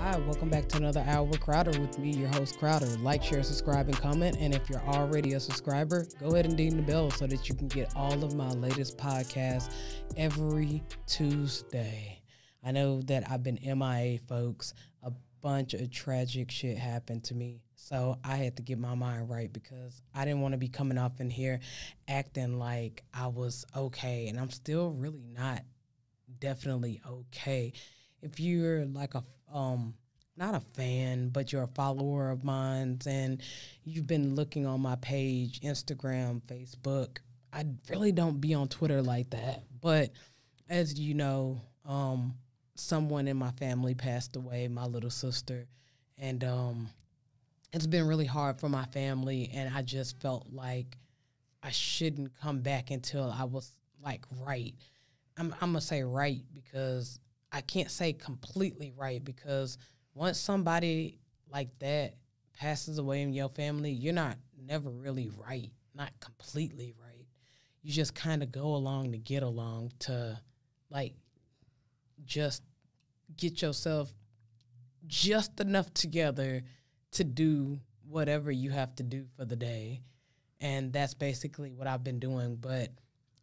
Hi, welcome back to another Hour with Crowder with me, your host Crowder. Like, share, subscribe, and comment. And if you're already a subscriber, go ahead and ding the bell so that you can get all of my latest podcasts every Tuesday. I know that I've been MIA, folks. A bunch of tragic shit happened to me. So I had to get my mind right because I didn't want to be coming off in here acting like I was okay. And I'm still really not definitely okay. If you're like a not a fan, but you're a follower of mine and you've been looking on my page, Instagram, Facebook, I really don't be on Twitter like that. But as you know, someone in my family passed away, my little sister, and it's been really hard for my family, and I just felt like I shouldn't come back until I was like right. I'm gonna say right because I can't say completely right, because once somebody like that passes away in your family, you're not never really right, not completely right. You just kind of go along to get along, to like just get yourself just enough together to do whatever you have to do for the day. And that's basically what I've been doing. But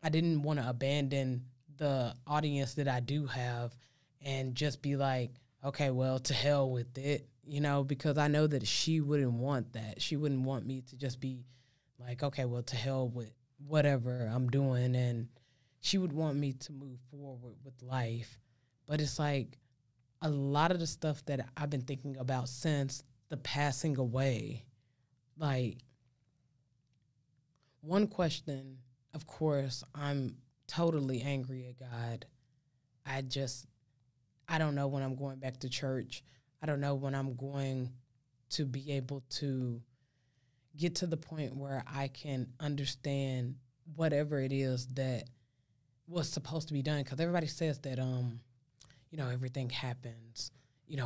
I didn't want to abandon the audience that I do have and just be like, okay, well, to hell with it, because I know that she wouldn't want that. She wouldn't want me to just be like, okay, well, to hell with whatever I'm doing. And she would want me to move forward with life. But it's like a lot of the stuff that I've been thinking about since the passing away, like one question, of course, I'm totally angry at God. I don't know when I'm going back to church. I don't know when I'm going to be able to get to the point where I can understand whatever it is that was supposed to be done. Because everybody says that, everything happens,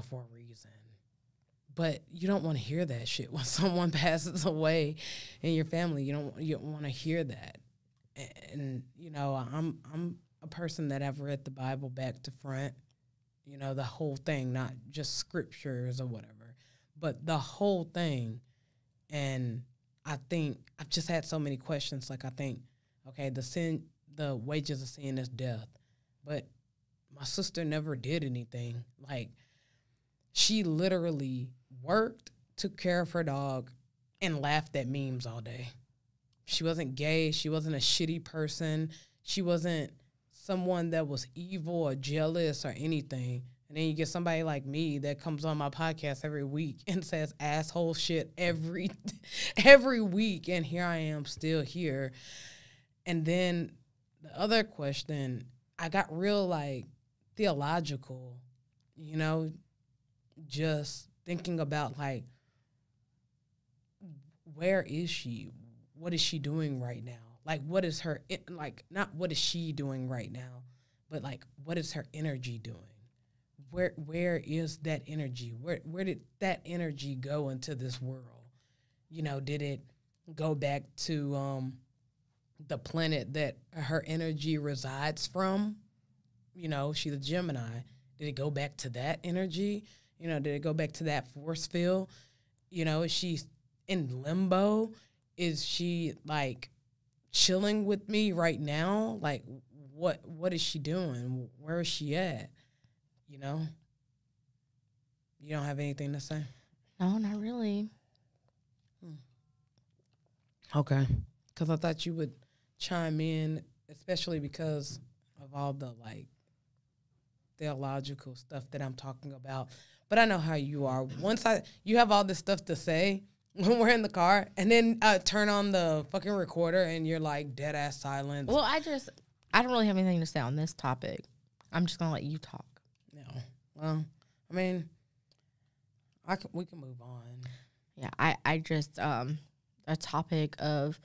for a reason. But you don't want to hear that shit when someone passes away in your family. You don't want to hear that. And I'm a person that I've read the Bible back to front. The whole thing, not just scriptures or whatever, but the whole thing. And I think I've just had so many questions. Like, I think, okay, the wages of sin is death. But my sister never did anything. Like, she literally worked, took care of her dog, and laughed at memes all day. She wasn't gay. She wasn't a shitty person. She wasn't someone that was evil or jealous or anything. And then you get somebody like me that comes on my podcast every week and says asshole shit every week, and here I am still here. And then the other question, I got real like theological, just thinking about like, where is she? What is she doing right now? Like, what is her, like, not what is she doing right now, but, like, what is her energy doing? Where is that energy? Where did that energy go into this world? Did it go back to the planet that her energy resides from? She's a Gemini. Did it go back to that energy? Did it go back to that force field? Is she in limbo? Is she, like, chilling with me right now? Like, what is she doing? Where is she at? You don't have anything to say? No, not really. Okay. Because I thought you would chime in, especially because of all the, like, theological stuff that I'm talking about. But I know how you are. Once you have all this stuff to say when we're in the car, and then turn on the fucking recorder and you're like dead ass silence. Well, I don't really have anything to say on this topic. I'm just gonna let you talk. No. Well, I mean, we can move on. Yeah, I just a topic of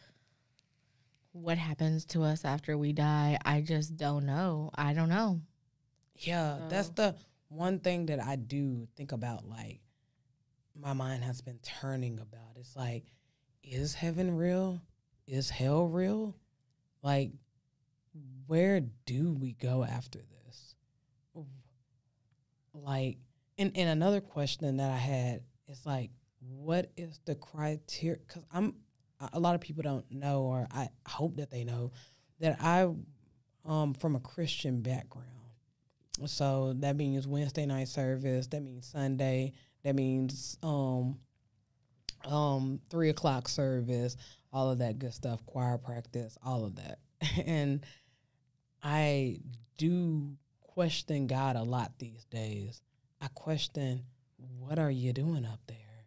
what happens to us after we die. I just don't know. I don't know. Yeah, that's the one thing that I do think about, like, my mind has been turning about. It's like, is heaven real? Is hell real? Like, where do we go after this? Like, And another question that I had is like, what is the criteria? Because a lot of people don't know, or I hope that they know that I from a Christian background. So that means Wednesday night service. That means Sunday. That means 3:00 service. All of that good stuff. Choir practice. All of that. And I do question God a lot these days. I question, what are you doing up there?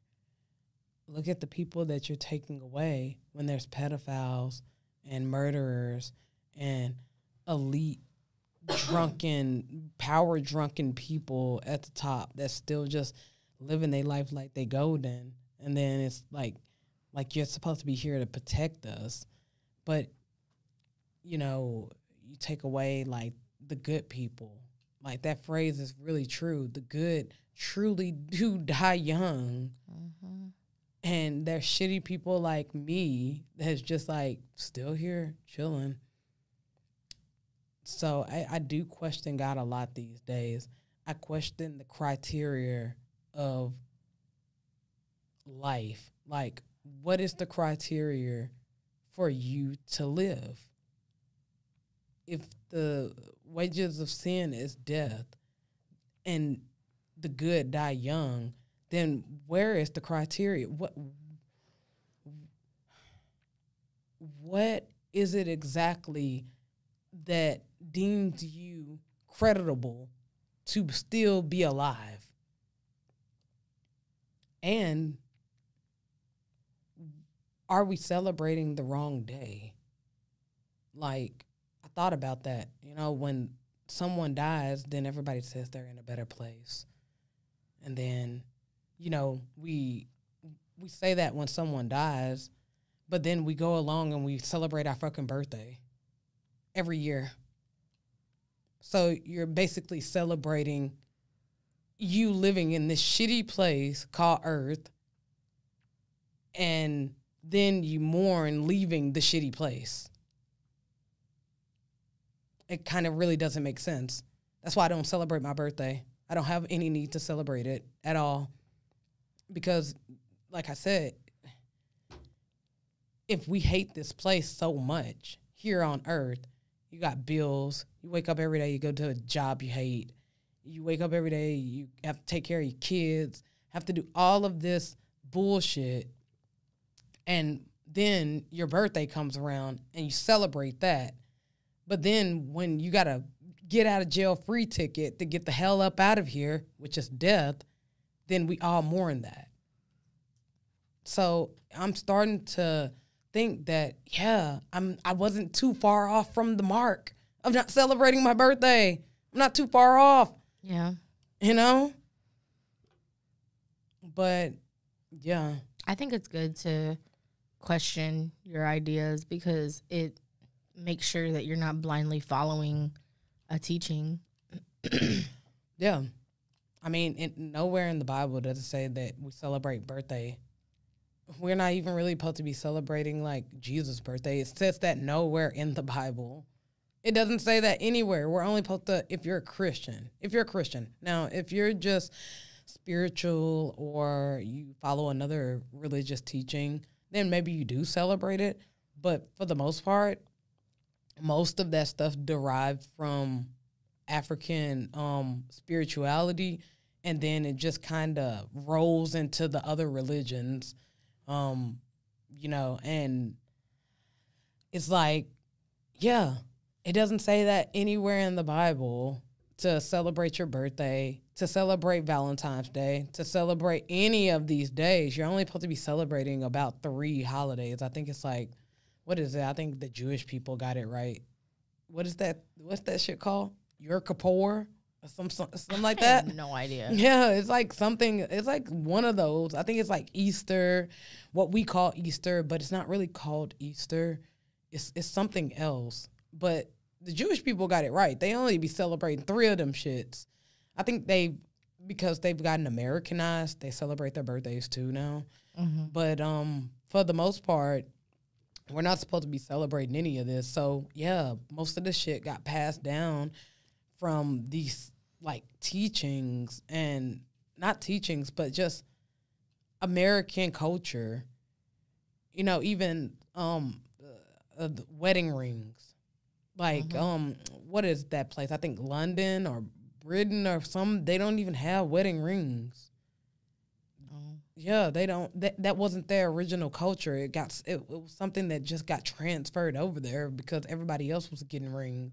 Look at the people that you're taking away when there's pedophiles and murderers and elite power drunken people at the top that's still just living their life like they golden. And then it's like you're supposed to be here to protect us. But, you know, you take away like the good people. Like that phrase is really true. The good truly do die young. Mm-hmm. And there's shitty people like me that's just like still here chilling. So I do question God a lot these days. I question the criteria of life. Like, what is the criteria for you to live? If the wages of sin is death and the good die young, then where is the criteria? What is it exactly that deems you creditable to still be alive? And are we celebrating the wrong day? Like, I thought about that. You know, when someone dies, then everybody says they're in a better place. And then, you know, we say that when someone dies, but then we go along and we celebrate our fucking birthday every year. So you're basically celebrating you living in this shitty place called Earth, and then you mourn leaving the shitty place. It kind of really doesn't make sense. That's why I don't celebrate my birthday. I don't have any need to celebrate it at all. Because, like I said, if we hate this place so much here on Earth, you got bills. You wake up every day, you go to a job you hate. You wake up every day, you have to take care of your kids, have to do all of this bullshit. And then your birthday comes around and you celebrate that. But then when you got a get out of jail free ticket to get the hell up out of here, which is death, then we all mourn that. So I'm starting to think that, yeah, I wasn't too far off from the mark of not celebrating my birthday. I'm not too far off. Yeah. You know? But, yeah. I think it's good to question your ideas because it makes sure that you're not blindly following a teaching. Yeah. I mean, nowhere in the Bible does it say that we celebrate birthday. We're not even really supposed to be celebrating, like, Jesus' birthday. It says that nowhere in the Bible. It doesn't say that anywhere. We're only supposed to, if you're a Christian. Now, if you're just spiritual or you follow another religious teaching, then maybe you do celebrate it. But for the most part, most of that stuff derived from African spirituality, and then it just kind of rolls into the other religions, you know, and it's like, yeah, it doesn't say that anywhere in the Bible to celebrate your birthday, to celebrate Valentine's Day, to celebrate any of these days. You're only supposed to be celebrating about 3 holidays. I think it's like, what is it? I think the Jewish people got it right. What is that? What's that shit called? Yom Kippur? Or something like that? I have no idea. Yeah, it's like something, it's like one of those. I think it's like Easter, what we call Easter, but it's not really called Easter. It's something else. But the Jewish people got it right. They only be celebrating 3 of them shits. I think because they've gotten Americanized, they celebrate their birthdays too now. Mm-hmm. But for the most part, we're not supposed to be celebrating any of this. So, yeah, most of the shit got passed down from these, like, teachings. And not teachings, but just American culture. You know, even the wedding rings. Like, what is that place? I think London or Britain or some. They don't even have wedding rings. Yeah, they don't. That wasn't their original culture. It was something that just got transferred over there because everybody else was getting rings,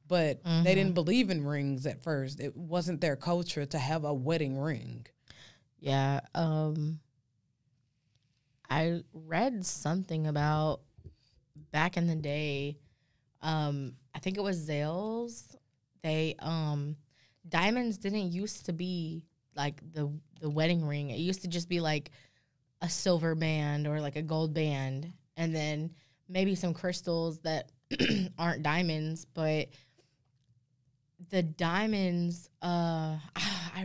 but they didn't believe in rings at first. It wasn't their culture to have a wedding ring. Yeah. I read something about back in the day. I think it was Zales. They diamonds didn't used to be like the wedding ring. It used to just be like a silver band or like a gold band, and then maybe some crystals that aren't diamonds. But the diamonds, I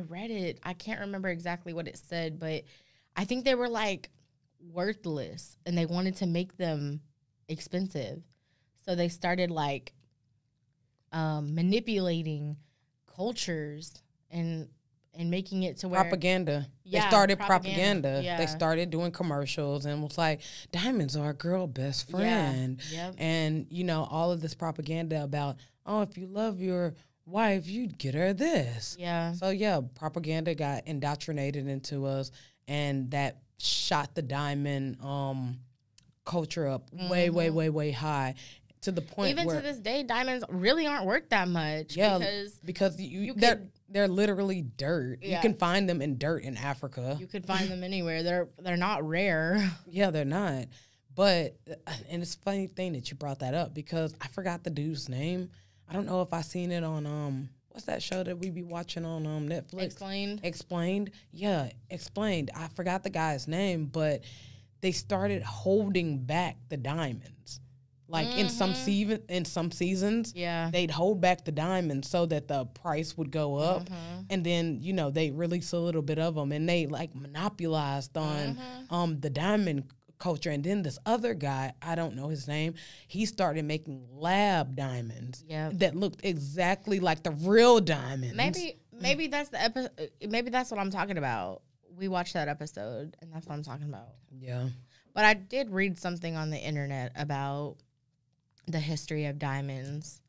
read it. I can't remember exactly what it said, but I think they were like worthless, and they wanted to make them expensive, so they started like manipulating cultures and making it to where propaganda. Yeah, they started propaganda. Yeah. They started doing commercials and was like, diamonds are a girl best friend. Yeah. Yep. And, you know, all of this propaganda about, oh, if you love your wife, you'd get her this. Yeah. So, yeah, propaganda got indoctrinated into us, and that shot the diamond culture up way high. To the point even where, to this day, diamonds really aren't worth that much. Yeah, because they're literally dirt. Yeah. You can find them in dirt in Africa. You could find them anywhere. They're not rare. Yeah, they're not. But and it's a funny thing that you brought that up because I forgot the dude's name. I don't know if I seen it on what's that show that we be watching on Netflix? Explained. Yeah, Explained. I forgot the guy's name, but they started holding back the diamonds. Like in some seasons, Yeah. they'd hold back the diamonds so that the price would go up, and then you know they release a little bit of them, and they like monopolized on the diamond culture. And then this other guy, I don't know his name, he started making lab diamonds that looked exactly like the real diamonds. Maybe that's the episode. Maybe that's what I'm talking about. We watched that episode, and that's what I'm talking about. Yeah, but I did read something on the internet about the history of diamonds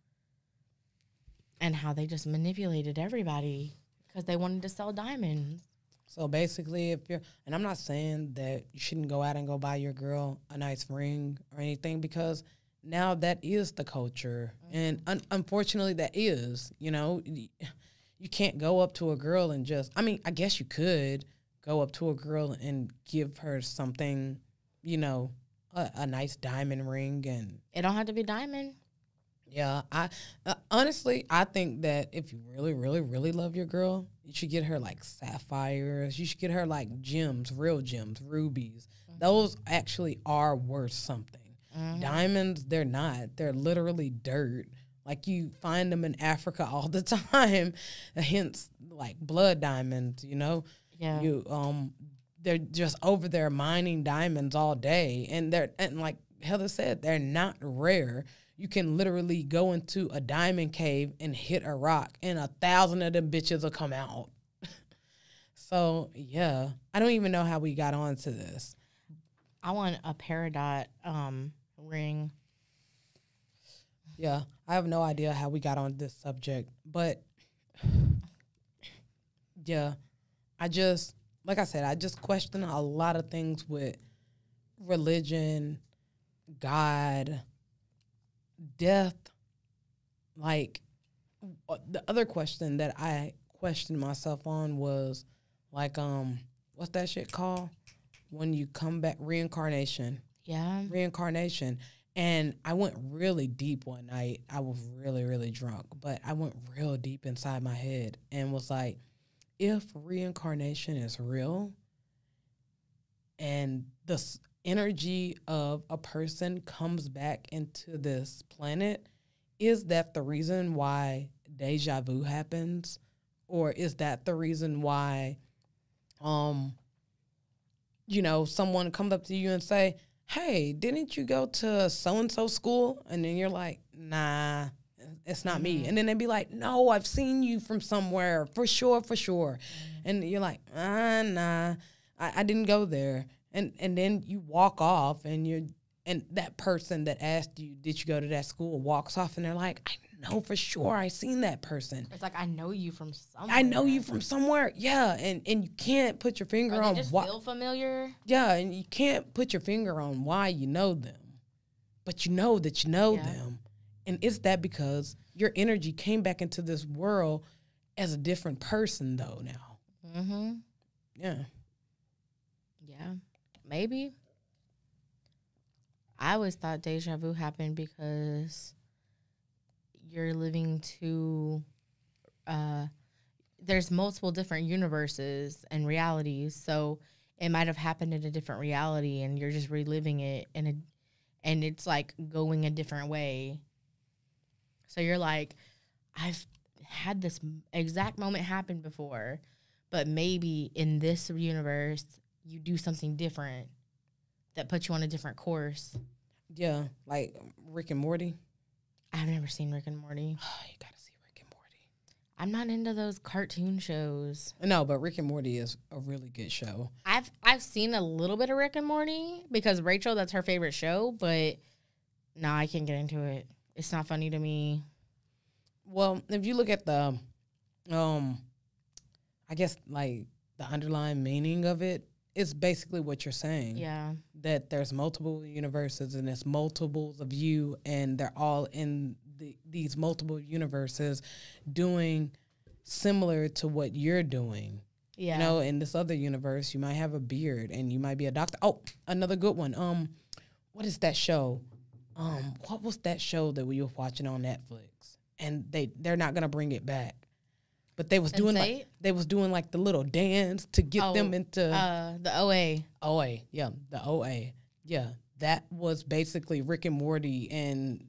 and how they just manipulated everybody because they wanted to sell diamonds. So basically, and I'm not saying that you shouldn't go out and go buy your girl a nice ring or anything, because now that is the culture. And unfortunately that is, you know, you can't go up to a girl and just, I mean, I guess you could go up to a girl and give her something, you know, a nice diamond ring, and it don't have to be diamond. Yeah, I honestly, I think that if you really, really, really love your girl, you should get her like sapphires. You should get her like gems, real gems, rubies. Those actually are worth something. Diamonds, they're not. They're literally dirt. Like you find them in Africa all the time. Hence, like blood diamonds. You know. Yeah. They're just over there mining diamonds all day, and like Heather said, they're not rare. You can literally go into a diamond cave and hit a rock, and 1,000 of them bitches will come out. So yeah, I don't even know how we got onto this. I want a peridot ring. Yeah, I have no idea how we got on this subject, but yeah, like I said, I just question a lot of things with religion, God, death. Like, the other question that I questioned myself on was, like, what's that shit called? When you come back, reincarnation. Yeah. Reincarnation. And I went really deep one night. I was really, really drunk, but I went real deep inside my head and was like, if reincarnation is real and the energy of a person comes back into this planet, is that the reason why deja vu happens? Or is that the reason why, someone comes up to you and say, hey, didn't you go to so-and-so school? And then you're like, nah. it's not me. And then they'd be like, no, I've seen you from somewhere, for sure. And you're like, nah, I didn't go there. And then you walk off, and that person that asked you, did you go to that school, walks off, and they're like, I know for sure I seen that person. It's like, I know you from somewhere. Yeah, and you can't put your finger on why. Just feel familiar. Yeah, and you can't put your finger on why you know them. But you know that you know them. And it's that because your energy came back into this world as a different person, though, now. Mm-hmm. Yeah. Yeah. Maybe. I always thought deja vu happened because you're living to... there's multiple different universes and realities, so it might have happened in a different reality, and you're just reliving it, and it's like going a different way. So you're like, I've had this exact moment happen before, but maybe in this universe you do something different that puts you on a different course. Yeah, like Rick and Morty. I've never seen Rick and Morty. Oh, you gotta see Rick and Morty. I'm not into those cartoon shows. No, but Rick and Morty is a really good show. I've seen a little bit of Rick and Morty because Rachel, that's her favorite show, but no, I can't get into it. It's not funny to me. Well, if you look at the, I guess, like, the underlying meaning of it, it's basically what you're saying. Yeah. That there's multiple universes and there's multiples of you, and they're all in these multiple universes doing similar to what you're doing. Yeah. You know, in this other universe, you might have a beard and you might be a doctor. Oh, another good one. What is that show? What was that show that we were watching on Netflix? And they're not gonna bring it back. But they was doing like the little dance to get them into the OA. OA, yeah, the OA, yeah. That was basically Rick and Morty, and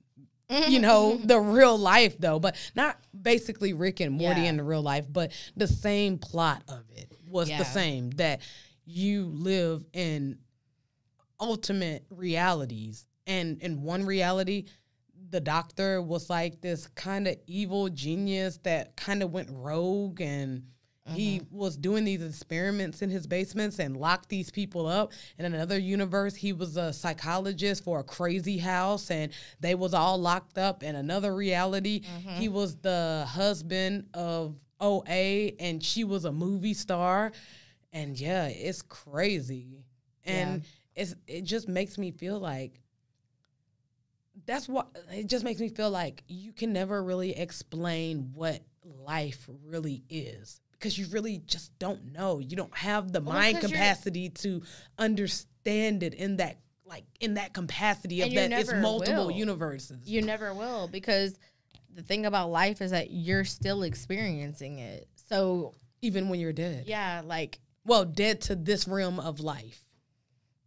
you know, the real life though, but not basically Rick and Morty in the real life, but the same plot of it was the same. That you live in ultimate realities, and in one reality, the doctor was like this kind of evil genius that kind of went rogue, and he was doing these experiments in his basements and locked these people up. In another universe, he was a psychologist for a crazy house, and they was all locked up. In another reality, he was the husband of OA, and she was a movie star. And yeah, it's crazy. And it just makes me feel like, that's what it just makes me feel like you can never really explain what life really is, because you really just don't know. You don't have the mind capacity to understand it in that capacity of that it's multiple universes. You never will, because the thing about life is that you're still experiencing it. So even when you're dead. Yeah, like, well, dead to this realm of life.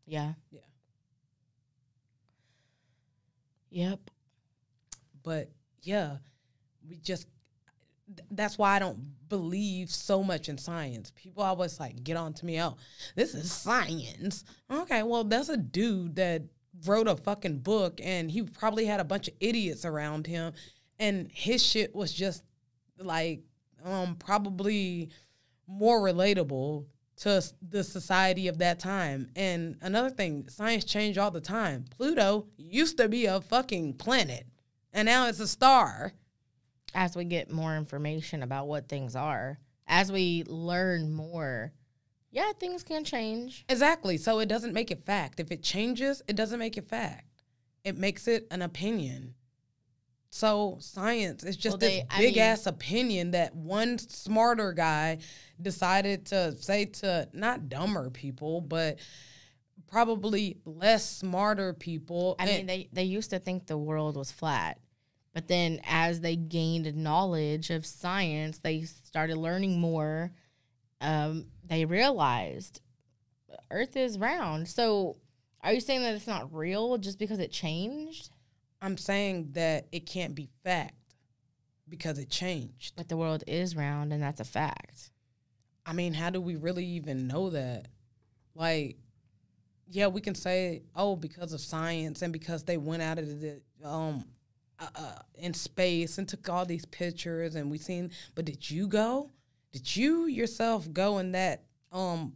Yeah. Yeah. Yep. But yeah, that's why I don't believe so much in science. People always like get on to me, oh, this is science. Okay, well, that's a dude that wrote a fucking book, and he probably had a bunch of idiots around him, and his shit was just like probably more relatable to the society of that time. And another thing, science changed all the time. Pluto used to be a fucking planet, and now it's a star. As we get more information about what things are, as we learn more, yeah, things can change. Exactly. So it doesn't make it fact. If it changes, it doesn't make it fact. It makes it an opinion. So science is just this big-ass opinion that one smarter guy decided to say to not dumber people, but probably less smarter people. I mean, they used to think the world was flat. But then as they gained knowledge of science, they started learning more. They realized Earth is round. So are you saying that it's not real just because it changed? I'm saying that it can't be fact because it changed. But the world is round, and that's a fact. I mean, how do we really even know that? Like, yeah, we can say, oh, because of science and because they went out of the in space and took all these pictures, and we seen. But did you go? Did you yourself go in that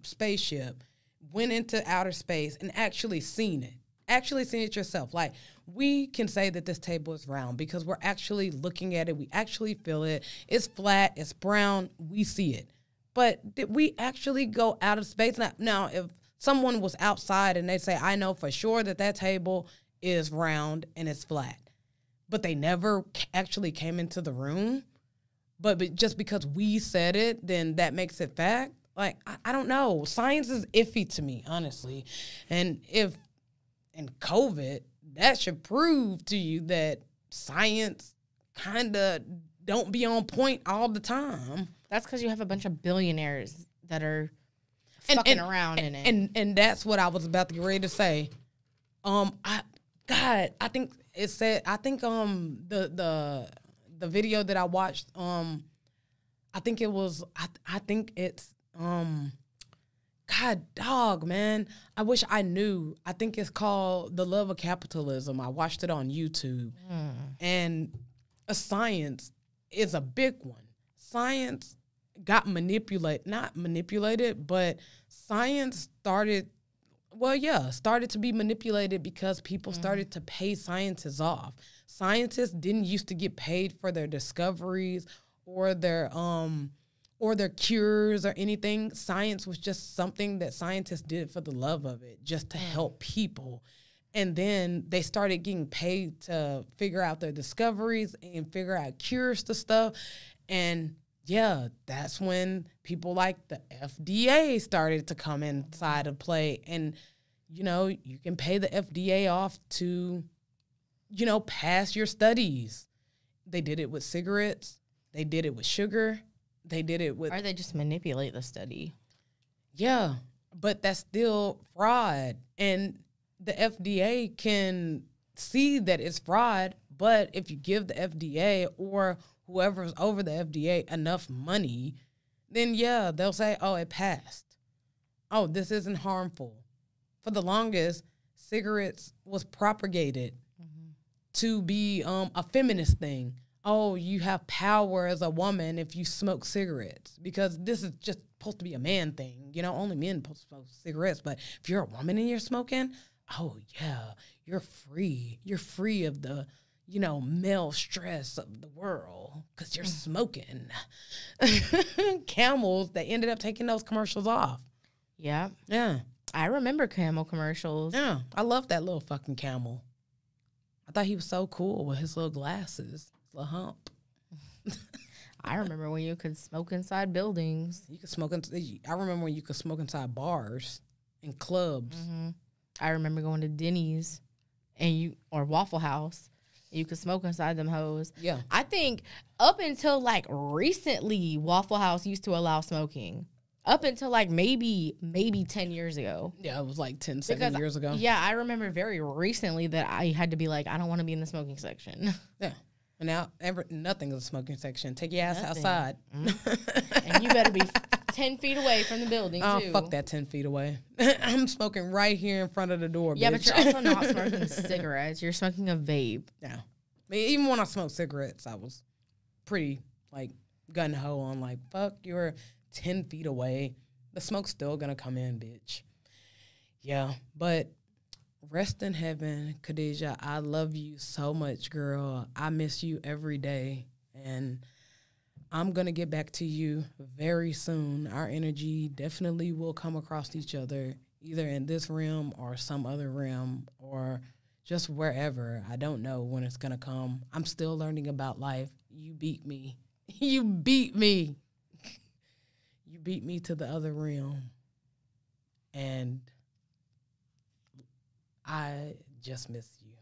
spaceship, went into outer space, and actually seen it? Actually seen it yourself. Like, we can say that this table is round because we're actually looking at it. We actually feel it. It's flat. It's brown. We see it. But did we actually go out of space? Now, if someone was outside and they say, I know for sure that that table is round and it's flat, but they never actually came into the room, but just because we said it, then that makes it fact? Like, I don't know. Science is iffy to me, honestly. And if in COVID, that should prove to you that science kind of don't be on point all the time. That's because you have a bunch of billionaires that are fucking around in it. And that's what I was about to get ready to say. I think it said, the video that I watched, I think it's God dog, man. I wish I knew. I think it's called The Love of Capitalism. I watched it on YouTube. And science is a big one. Science got not manipulated, but science started to be manipulated because people started to pay scientists off. Scientists didn't used to get paid for their discoveries or their cures or anything. Science was just something that scientists did for the love of it, just to help people. And then they started getting paid to figure out their discoveries and figure out cures to stuff. And yeah, that's when people like the FDA started to come inside of play. And, you know, you can pay the FDA off to, you know, pass your studies. They did it with cigarettes. They did it with sugar. They did it with... Or they just manipulate the study. Yeah, but that's still fraud. And the FDA can see that it's fraud, but if you give the FDA or whoever's over the FDA enough money, then yeah, they'll say, oh, it passed. Oh, this isn't harmful. For the longest, cigarettes was propagated to be a feminist thing. Oh, you have power as a woman if you smoke cigarettes, because this is just supposed to be a man thing. You know, only men supposed to smoke cigarettes. But if you're a woman and you're smoking, oh, yeah, you're free. You're free of the, you know, male stress of the world because you're smoking. Camels, they ended up taking those commercials off. Yeah. Yeah. I remember camel commercials. Yeah. I love that little fucking camel. I thought he was so cool with his little glasses. A hump. I remember when you could smoke inside buildings. You could smoke. I remember when you could smoke inside bars and clubs. I remember going to Denny's or Waffle House. And you could smoke inside them hoes. Yeah. I think up until like recently, Waffle House used to allow smoking. Up until like maybe 10 years ago. Yeah, it was like 7 years ago. Yeah, I remember very recently that I had to be like, I don't want to be in the smoking section. Yeah. And now nothing is a smoking section. Take your ass outside. And you better be 10 feet away from the building, oh, too. Fuck that 10 feet away. I'm smoking right here in front of the door, yeah, bitch. but you're also not smoking cigarettes. You're smoking a vape. Yeah. I mean, even when I smoked cigarettes, I was pretty, like, gun-ho on, like, fuck, you're 10 feet away. The smoke's still gonna come in, bitch. Yeah, but... rest in heaven, Khadijah. I love you so much, girl. I miss you every day. And I'm going to get back to you very soon. Our energy definitely will come across each other, either in this realm or some other realm or just wherever. I don't know when it's going to come. I'm still learning about life. You beat me. You beat me. You beat me to the other realm. And... I just miss you,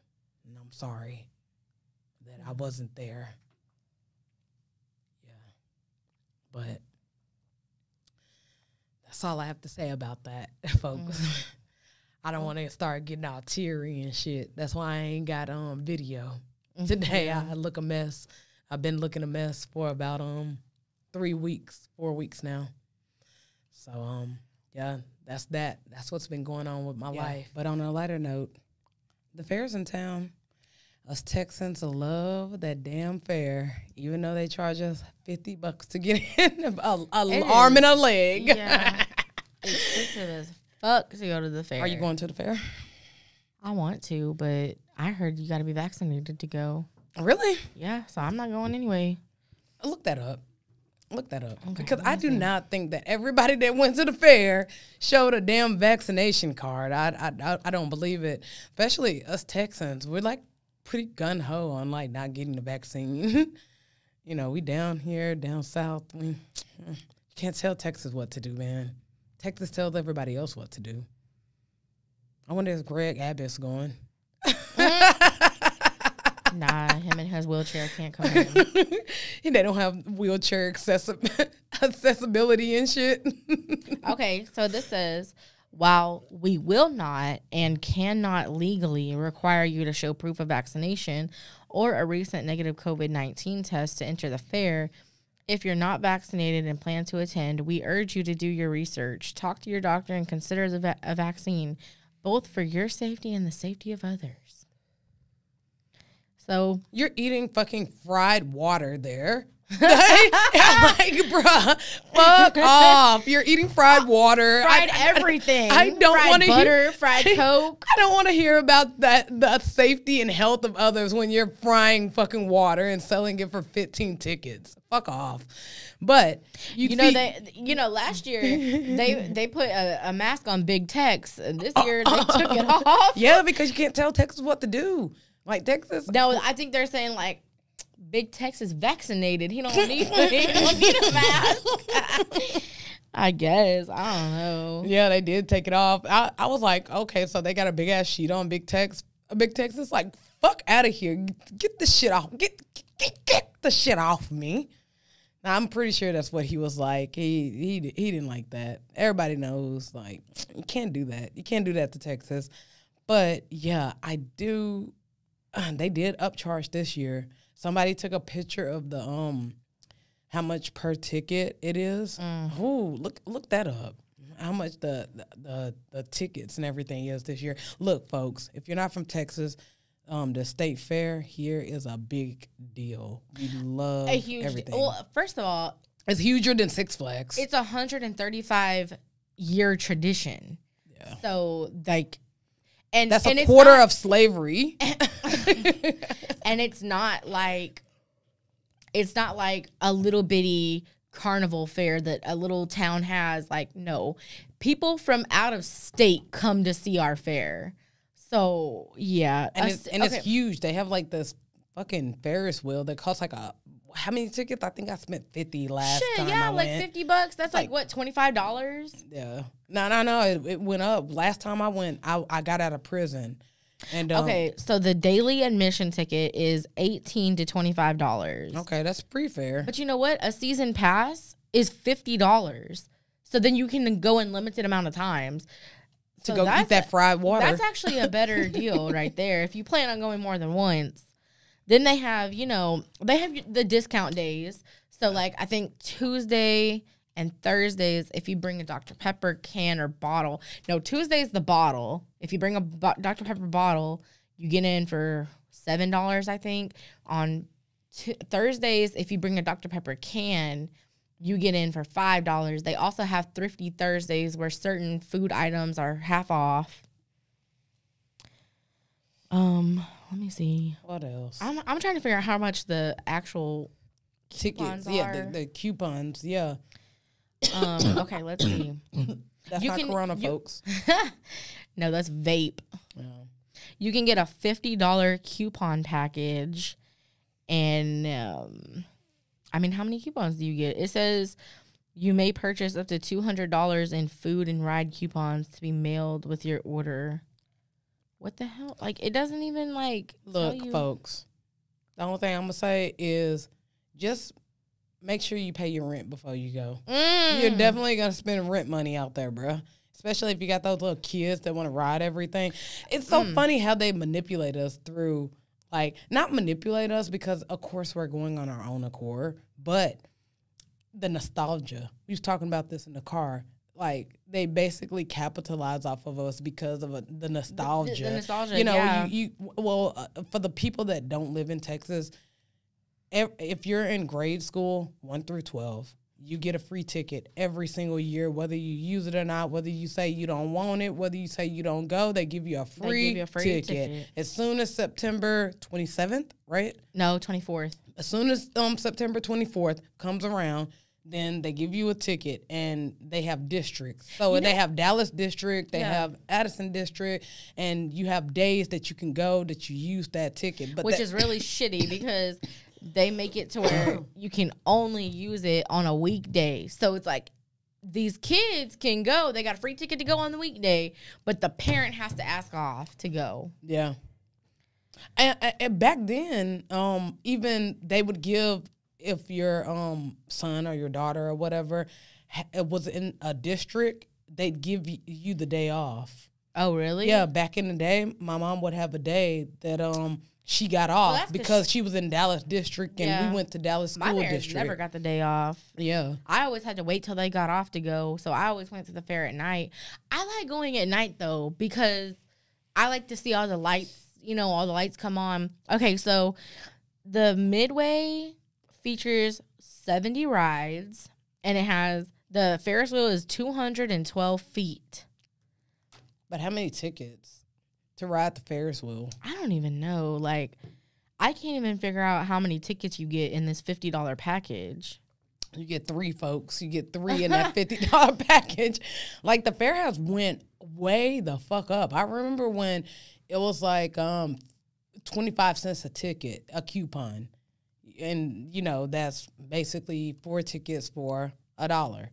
and I'm sorry that I wasn't there. Yeah, but that's all I have to say about that, folks. I don't want to start getting all teary and shit. That's why I ain't got video today. I look a mess. I've been looking a mess for about 4 weeks now. So yeah. That's that. That's what's been going on with my life. But on a lighter note, the fair's in town. Us Texans love that damn fare, even though they charge us $50 to get in, an arm and a leg. Yeah. Expensive as fuck to go to the fair. Are you going to the fair? I want to, but I heard you got to be vaccinated to go. Really? Yeah, so I'm not going anyway. Look that up. Okay, because I see. do not think that everybody that went to the fair showed a damn vaccination card. I don't believe it. Especially us Texans. We're like pretty gun-ho on like not getting the vaccine. You know, we down here, down south. You can't tell Texas what to do, man. Texas tells everybody else what to do. I wonder if Greg Abbott's going. Nah, him and his wheelchair can't come in. They don't have wheelchair accessibility and shit. Okay, so this says, while we will not and cannot legally require you to show proof of vaccination or a recent negative COVID-19 test to enter the fair, if you're not vaccinated and plan to attend, we urge you to do your research, talk to your doctor, and consider a vaccine, both for your safety and the safety of others. So you're eating fucking fried water there. Like, bruh, fuck off. You're eating fried water. Fried everything. I don't want to hear fried Coke. I don't want to hear about the safety and health of others when you're frying fucking water and selling it for 15 tickets. Fuck off. But last year they put a mask on Big Tex. This year they took it off. Yeah, because you can't tell Texas what to do. Like Texas. No, I think they're saying like Big Tex is vaccinated. He don't need a mask. I guess. I don't know. Yeah, they did take it off. I was like, okay, so they got a big ass sheet on Big Tex. Big Tex is like, fuck out of here. Get this shit off. Get the shit off me. Now, I'm pretty sure that's what he was like. He didn't like that. Everybody knows, like, you can't do that. You can't do that to Texas. But yeah, I do. They did upcharge this year. Somebody took a picture of the how much per ticket it is. Ooh, look that up. How much the tickets and everything is this year. Look, folks, if you're not from Texas, the state fair here is a big deal. We love everything. Well, first of all, it's huger than Six Flags. It's 135-year tradition. Yeah. So like. And that's and a quarter of slavery. And it's not like a little bitty carnival fair that a little town has. Like, no. People from out of state come to see our fair. So, yeah. And it's huge. They have like this fucking Ferris wheel that costs like how many tickets? I think I spent 50 last time. Yeah, I like went. $50. That's like what, $25? Yeah. No. It went up. Last time I went, I got out of prison. And okay, so the daily admission ticket is $18 to $25. Okay, that's pretty fair. But you know what? A season pass is $50. So then you can go in limited amount of times. To go eat that fried water. That's actually a better deal right there. If you plan on going more than once. Then they have the discount days. So, like, I think Tuesday and Thursdays, if you bring a Dr. Pepper can or bottle. No, Tuesday's the bottle. If you bring a Dr. Pepper bottle, you get in for $7, I think. On Thursdays, if you bring a Dr. Pepper can, you get in for $5. They also have Thrifty Thursdays where certain food items are half off. Let me see. What else? I'm trying to figure out how much the actual tickets are. Yeah, the coupons. Yeah. Okay, let's see. That's not Corona, folks. No, that's vape. Yeah. You can get a $50 coupon package, and I mean, how many coupons do you get? It says you may purchase up to $200 in food and ride coupons to be mailed with your order. What the hell? Like, it doesn't even, like, look, folks, the only thing I'm going to say is just make sure you pay your rent before you go. You're definitely going to spend rent money out there, bro. Especially if you got those little kids that want to ride everything. It's so funny how they manipulate us through, like, not manipulate us because, of course, we're going on our own accord, but the nostalgia. We was talking about this in the car. like they basically capitalize off of us because of the nostalgia. The nostalgia, you know, yeah. For the people that don't live in Texas, if you're in grade school 1 through 12, you get a free ticket every single year, whether you use it or not, whether you say you don't want it, whether you say you don't go, they give you a free ticket. As soon as September 27th, right? No, 24th. As soon as September 24th comes around, then they give you a ticket, and they have districts. So they have Dallas district, they have Addison district, and you have days that you can go that you use that ticket. But which is really shitty because they make it to where you can only use it on a weekday. So it's like these kids can go. They got a free ticket to go on the weekday, but the parent has to ask off to go. Yeah. And back then, even they would give, if your son or your daughter or whatever was in a district, they'd give you the day off. Oh, really? Yeah, back in the day, my mom would have a day that she got off because she was in Dallas district, and we went to Dallas school district. My parents district. never got the day off. Yeah. I always had to wait till they got off to go, so I always went to the fair at night. I like going at night, though, because I like to see all the lights, all the lights come on. Okay, so the Midway features 70 rides, and it has, the Ferris wheel is 212 feet. But how many tickets to ride the Ferris wheel? I don't even know. Like, I can't even figure out how many tickets you get in this $50 package. You get 3, folks. You get 3 in that $50 package. Like, the fair house went way the fuck up. I remember when it was like 25 cents a ticket, a coupon. And, that's basically 4 tickets for $1,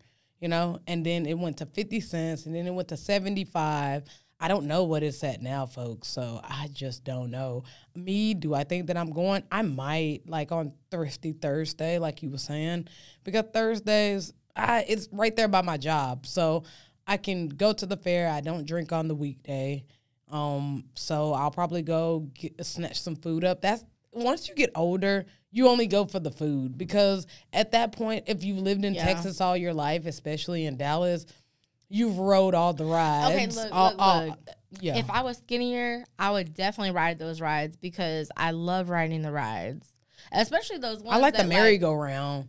And then it went to 50 cents, and then it went to 75. I don't know what it's at now, folks, so I just don't know. Do I think that I'm going? I might, like on Thrifty Thursday, like you were saying, because Thursdays, it's right there by my job, so I can go to the fair. I don't drink on the weekday, so I'll probably go snatch some food up. Once you get older, you only go for the food, because at that point, if you've lived in Texas all your life, especially in Dallas, you've rode all the rides. Okay, look. Yeah. If I was skinnier, I would definitely ride those rides because I love riding the rides, especially those ones. I like the merry-go-round.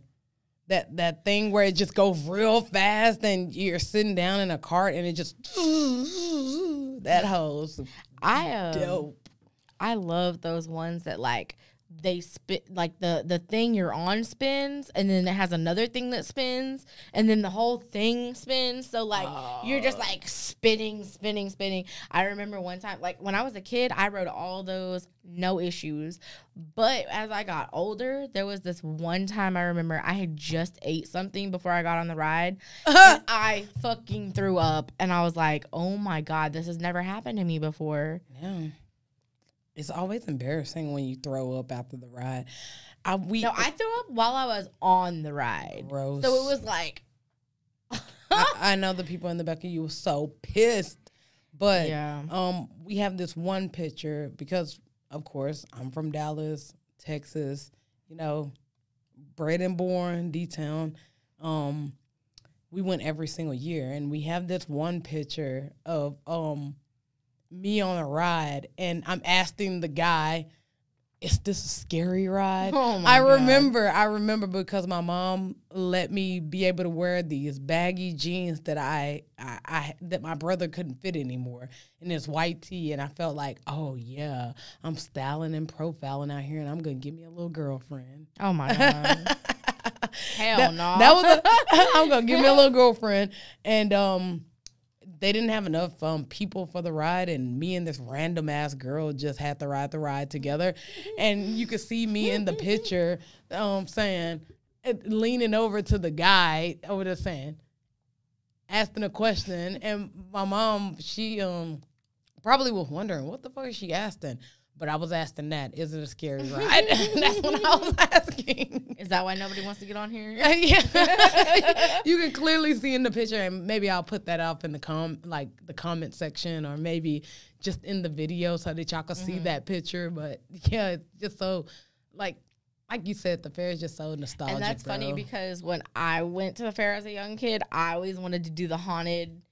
That thing where it just goes real fast and you're sitting down in a cart and it just that hose. Dope. I love those ones that they spin, like the thing you're on spins, and then it has another thing that spins, and then the whole thing spins. So you're just spinning. I remember one time, when I was a kid, I rode all those, no issues. But as I got older, there was this one time I remember I had just ate something before I got on the ride, and I fucking threw up, and I was like, oh my God, this has never happened to me before. Yeah. It's always embarrassing when you throw up after the ride. I threw up while I was on the ride. Gross. So it was like... I know the people in the back of you were so pissed. But we have this one picture because, of course, I'm from Dallas, Texas, bred and born, D-Town. We went every single year. And we have this one picture of... me on a ride, and I'm asking the guy, is this a scary ride? Oh my God. I remember because my mom let me be able to wear these baggy jeans that that my brother couldn't fit anymore, in this white tee, and I felt like, oh yeah, I'm styling and profiling out here, and I'm gonna get me a little girlfriend. Oh my God. Hell no. I'm gonna get me a little girlfriend, and they didn't have enough people for the ride, and me and this random ass girl just had to ride the ride together. And you could see me in the picture leaning over to the guy over there saying, asking a question. And my mom, she probably was wondering, what the fuck is she asking? But I was asking that, is it a scary ride? That's what I was asking. Is that why nobody wants to get on here? Yeah. You can clearly see in the picture, and maybe I'll put that up in the comment section, or maybe just in the video so that y'all can see that picture. But yeah, it's just so like you said, the fair is just so nostalgic. And that's funny because when I went to the fair as a young kid, I always wanted to do the haunted,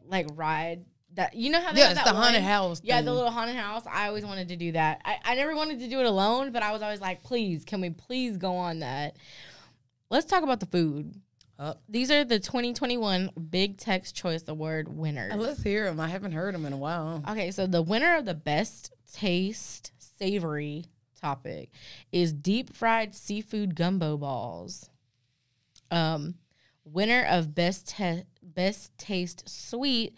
like, ride. That, you know how they have that the haunted house Yeah, thing. the little haunted house. I always wanted to do that. I never wanted to do it alone, but I was always like, please, can we please go on that? Let's talk about the food. These are the 2021 Big Tex Choice Award winners. Let's hear them. I haven't heard them in a while. Okay, so the winner of the best taste savory topic is deep fried seafood gumbo balls. Winner of best taste sweet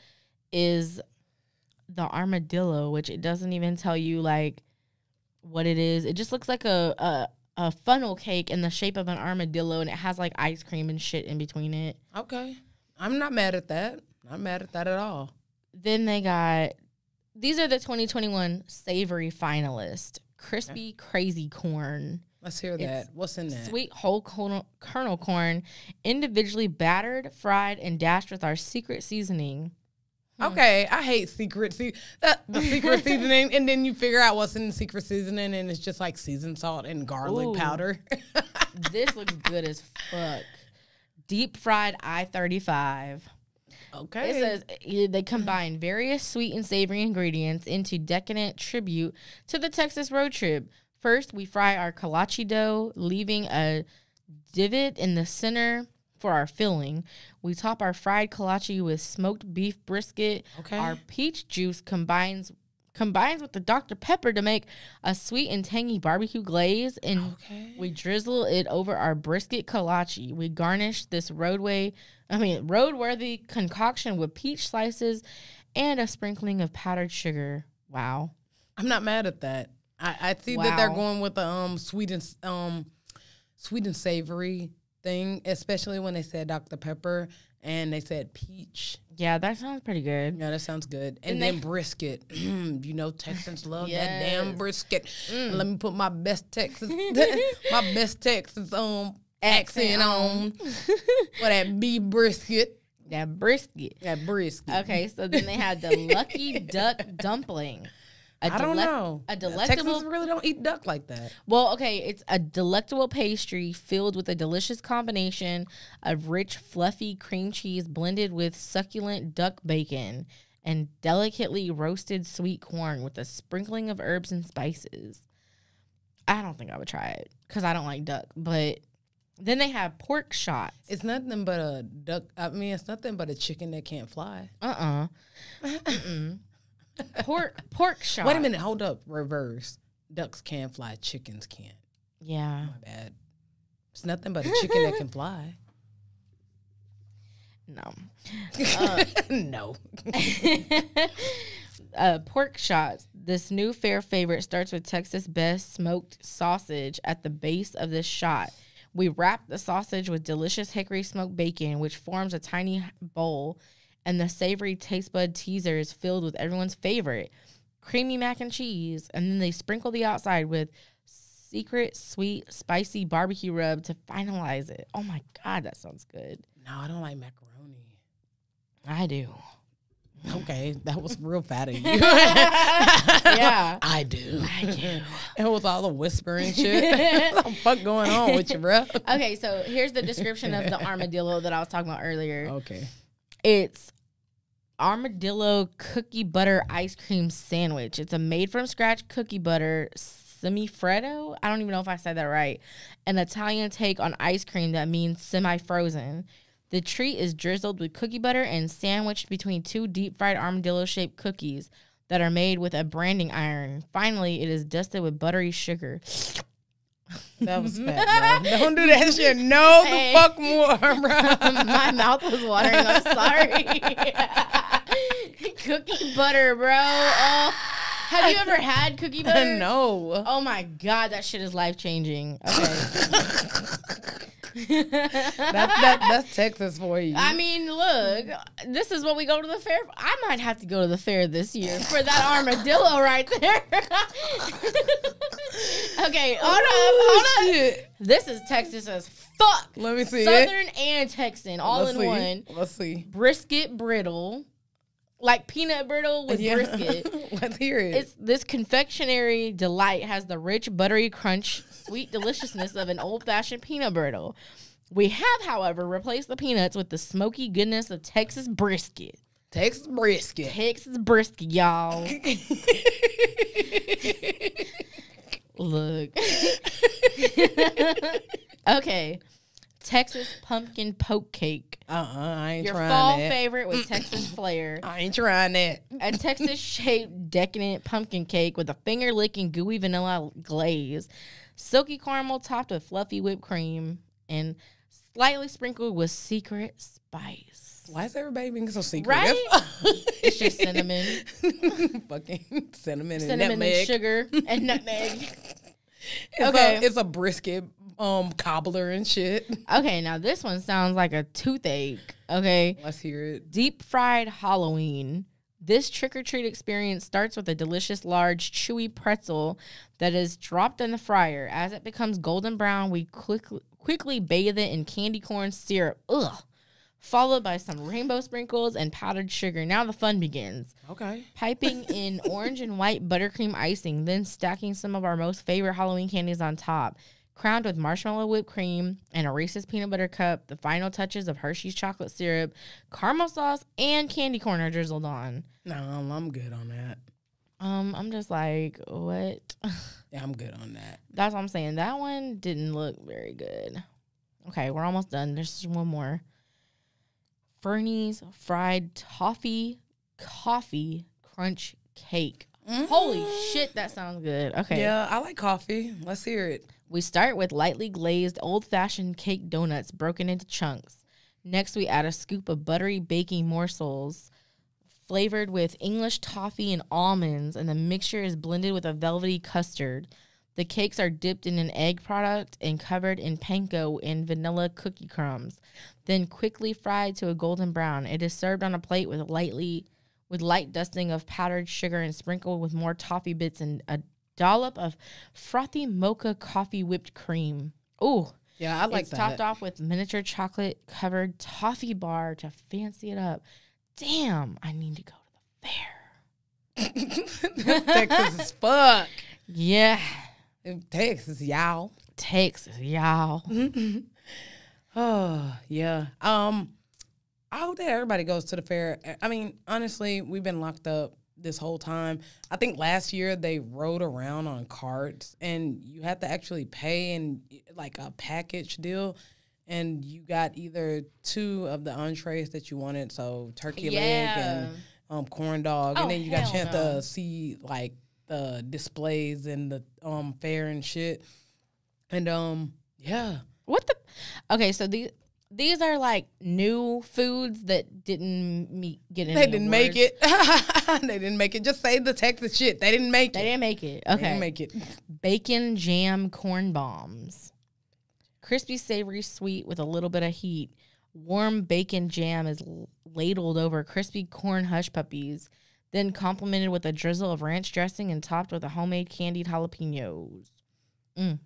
is the armadillo, which it doesn't even tell you like what it is. It just looks like a funnel cake in the shape of an armadillo, and it has like ice cream and shit in between it. Okay. I'm not mad at that. Not mad at that at all. Then they got, these are the 2021 savory finalists. Crispy Crazy Corn. Let's hear that. What's in that? Sweet whole kernel corn, individually battered, fried, and dashed with our secret seasoning. Okay, I hate the secret seasoning, and then you figure out what's in the secret seasoning, and it's just like seasoned salt and garlic powder. This looks good as fuck. Deep fried I-35. Okay. It says they combine various sweet and savory ingredients into decadent tribute to the Texas road trip. First, we fry our kolache dough, leaving a divot in the center for our filling. We top our fried kolache with smoked beef brisket. Okay. Our peach juice combines with the Dr. Pepper to make a sweet and tangy barbecue glaze, and we drizzle it over our brisket kolache. We garnish this roadworthy concoction with peach slices and a sprinkling of powdered sugar. Wow. I'm not mad at that. I see that they're going with the sweet and savory thing, especially when they said Dr. Pepper and they said peach. Yeah, that sounds pretty good. Yeah, that sounds good. And then brisket. You know, Texans love that damn brisket. Let me put my best Texas accent on for that beef brisket. That brisket. Okay, so then they had the Lucky Duck Dumpling. I don't know. A delectable. Texans really don't eat duck like that. Well, okay, it's a delectable pastry filled with a delicious combination of rich, fluffy cream cheese blended with succulent duck bacon and delicately roasted sweet corn with a sprinkling of herbs and spices. I don't think I would try it because I don't like duck, but then they have pork shots. It's nothing but a duck. I mean, it's nothing but a chicken that can't fly. Pork shots. Wait a minute. Hold up. Reverse. Ducks can fly. Chickens can't. Yeah. My bad. It's nothing but a chicken that can fly. No. No. Pork shots. This new fair favorite starts with Texas Best smoked sausage at the base of this shot. We wrap the sausage with delicious hickory smoked bacon, which forms a tiny bowl, and the savory taste bud teaser is filled with everyone's favorite, creamy mac and cheese, and then they sprinkle the outside with secret sweet spicy barbecue rub to finalize it. Oh my God, that sounds good. No, I don't like macaroni. I do. Okay, that was real fat of you. Yeah. I do. It was all the whispering shit. What the fuck going on with you, bro? Okay, so here's the description of the armadillo that I was talking about earlier. Okay. It's armadillo cookie butter ice cream sandwich. It's a made-from-scratch cookie butter semifreddo. I don't even know if I said that right. An Italian take on ice cream that means semi-frozen. The treat is drizzled with cookie butter and sandwiched between two deep-fried armadillo-shaped cookies that are made with a branding iron. Finally, it is dusted with buttery sugar. That was fat, bro. Don't do that shit. No, the fuck more, bro. My mouth was watering. I'm sorry. Cookie butter, bro. Oh, have you ever had cookie butter? No. Oh, my God. That shit is life-changing. Okay. That's Texas for you. I mean, look, this is what we go to the fair for. I might have to go to the fair this year for that armadillo right there. Okay, hold up. This is Texas as fuck. Let me see Southern and Texan all in one. Let's see. Brisket brittle, like peanut brittle with brisket. Let's hear it. It's this confectionery delight has the rich, buttery crunch, sweet deliciousness of an old-fashioned peanut brittle. We have, however, replaced the peanuts with the smoky goodness of Texas brisket. Texas brisket. Texas brisket, y'all. Look. Okay. Texas pumpkin poke cake. I ain't Your trying fall that. favorite with Texas flair. I ain't trying that. A Texas-shaped decadent pumpkin cake with a finger-licking gooey vanilla glaze. Silky caramel topped with fluffy whipped cream. And slightly sprinkled with secret spice. Why is everybody being so secretive? Right? It's just cinnamon. Fucking cinnamon and Cinnamon nutmeg. and sugar and nutmeg. It's a brisket cobbler and shit. Okay, now this one sounds like a toothache. Okay. Let's hear it. Deep fried Halloween. This trick-or-treat experience starts with a delicious, large, chewy pretzel that is dropped in the fryer. As it becomes golden brown, we quickly bathe it in candy corn syrup. Ugh. Followed by some rainbow sprinkles and powdered sugar. Now the fun begins. Okay. Piping in orange and white buttercream icing, then stacking some of our most favorite Halloween candies on top. Crowned with marshmallow whipped cream and a Reese's peanut butter cup, the final touches of Hershey's chocolate syrup, caramel sauce, and candy corn are drizzled on. No, I'm good on that. I'm just like, what? Yeah, I'm good on that. That's what I'm saying. That one didn't look very good. Okay, we're almost done. There's just one more. Ferny's fried toffee coffee crunch cake. Holy shit, that sounds good. Okay. Yeah, I like coffee. Let's hear it. We start with lightly glazed old-fashioned cake donuts broken into chunks. Next, we add a scoop of buttery baking morsels flavored with English toffee and almonds, and the mixture is blended with a velvety custard. The cakes are dipped in an egg product and covered in panko and vanilla cookie crumbs, then quickly fried to a golden brown. It is served on a plate with light dusting of powdered sugar and sprinkled with more toffee bits and a dollop of frothy mocha coffee whipped cream. Ooh. Yeah, I like it's that. Topped off with miniature chocolate covered toffee bar to fancy it up. Damn, I need to go to the fair. Texas as fuck. Yeah. Texas, y'all. Texas, y'all. Oh, yeah. I hope that everybody goes to the fair. I mean, honestly, we've been locked up this whole time. I think last year they rode around on carts, and you had to actually pay in like a package deal, and you got either 2 of the entrees that you wanted, so turkey leg and corn dog, and then you got a chance to see like the displays and the fair and shit. And yeah. What the? Okay, so these are like new foods that didn't get any They didn't awards. make it. They didn't make it. Just say the Texas shit. They didn't make it. They didn't make it. Okay. They didn't make it. Bacon jam corn bombs. Crispy, savory, sweet with a little bit of heat. Warm bacon jam is ladled over crispy corn hush puppies, then complemented with a drizzle of ranch dressing and topped with a homemade candied jalapenos.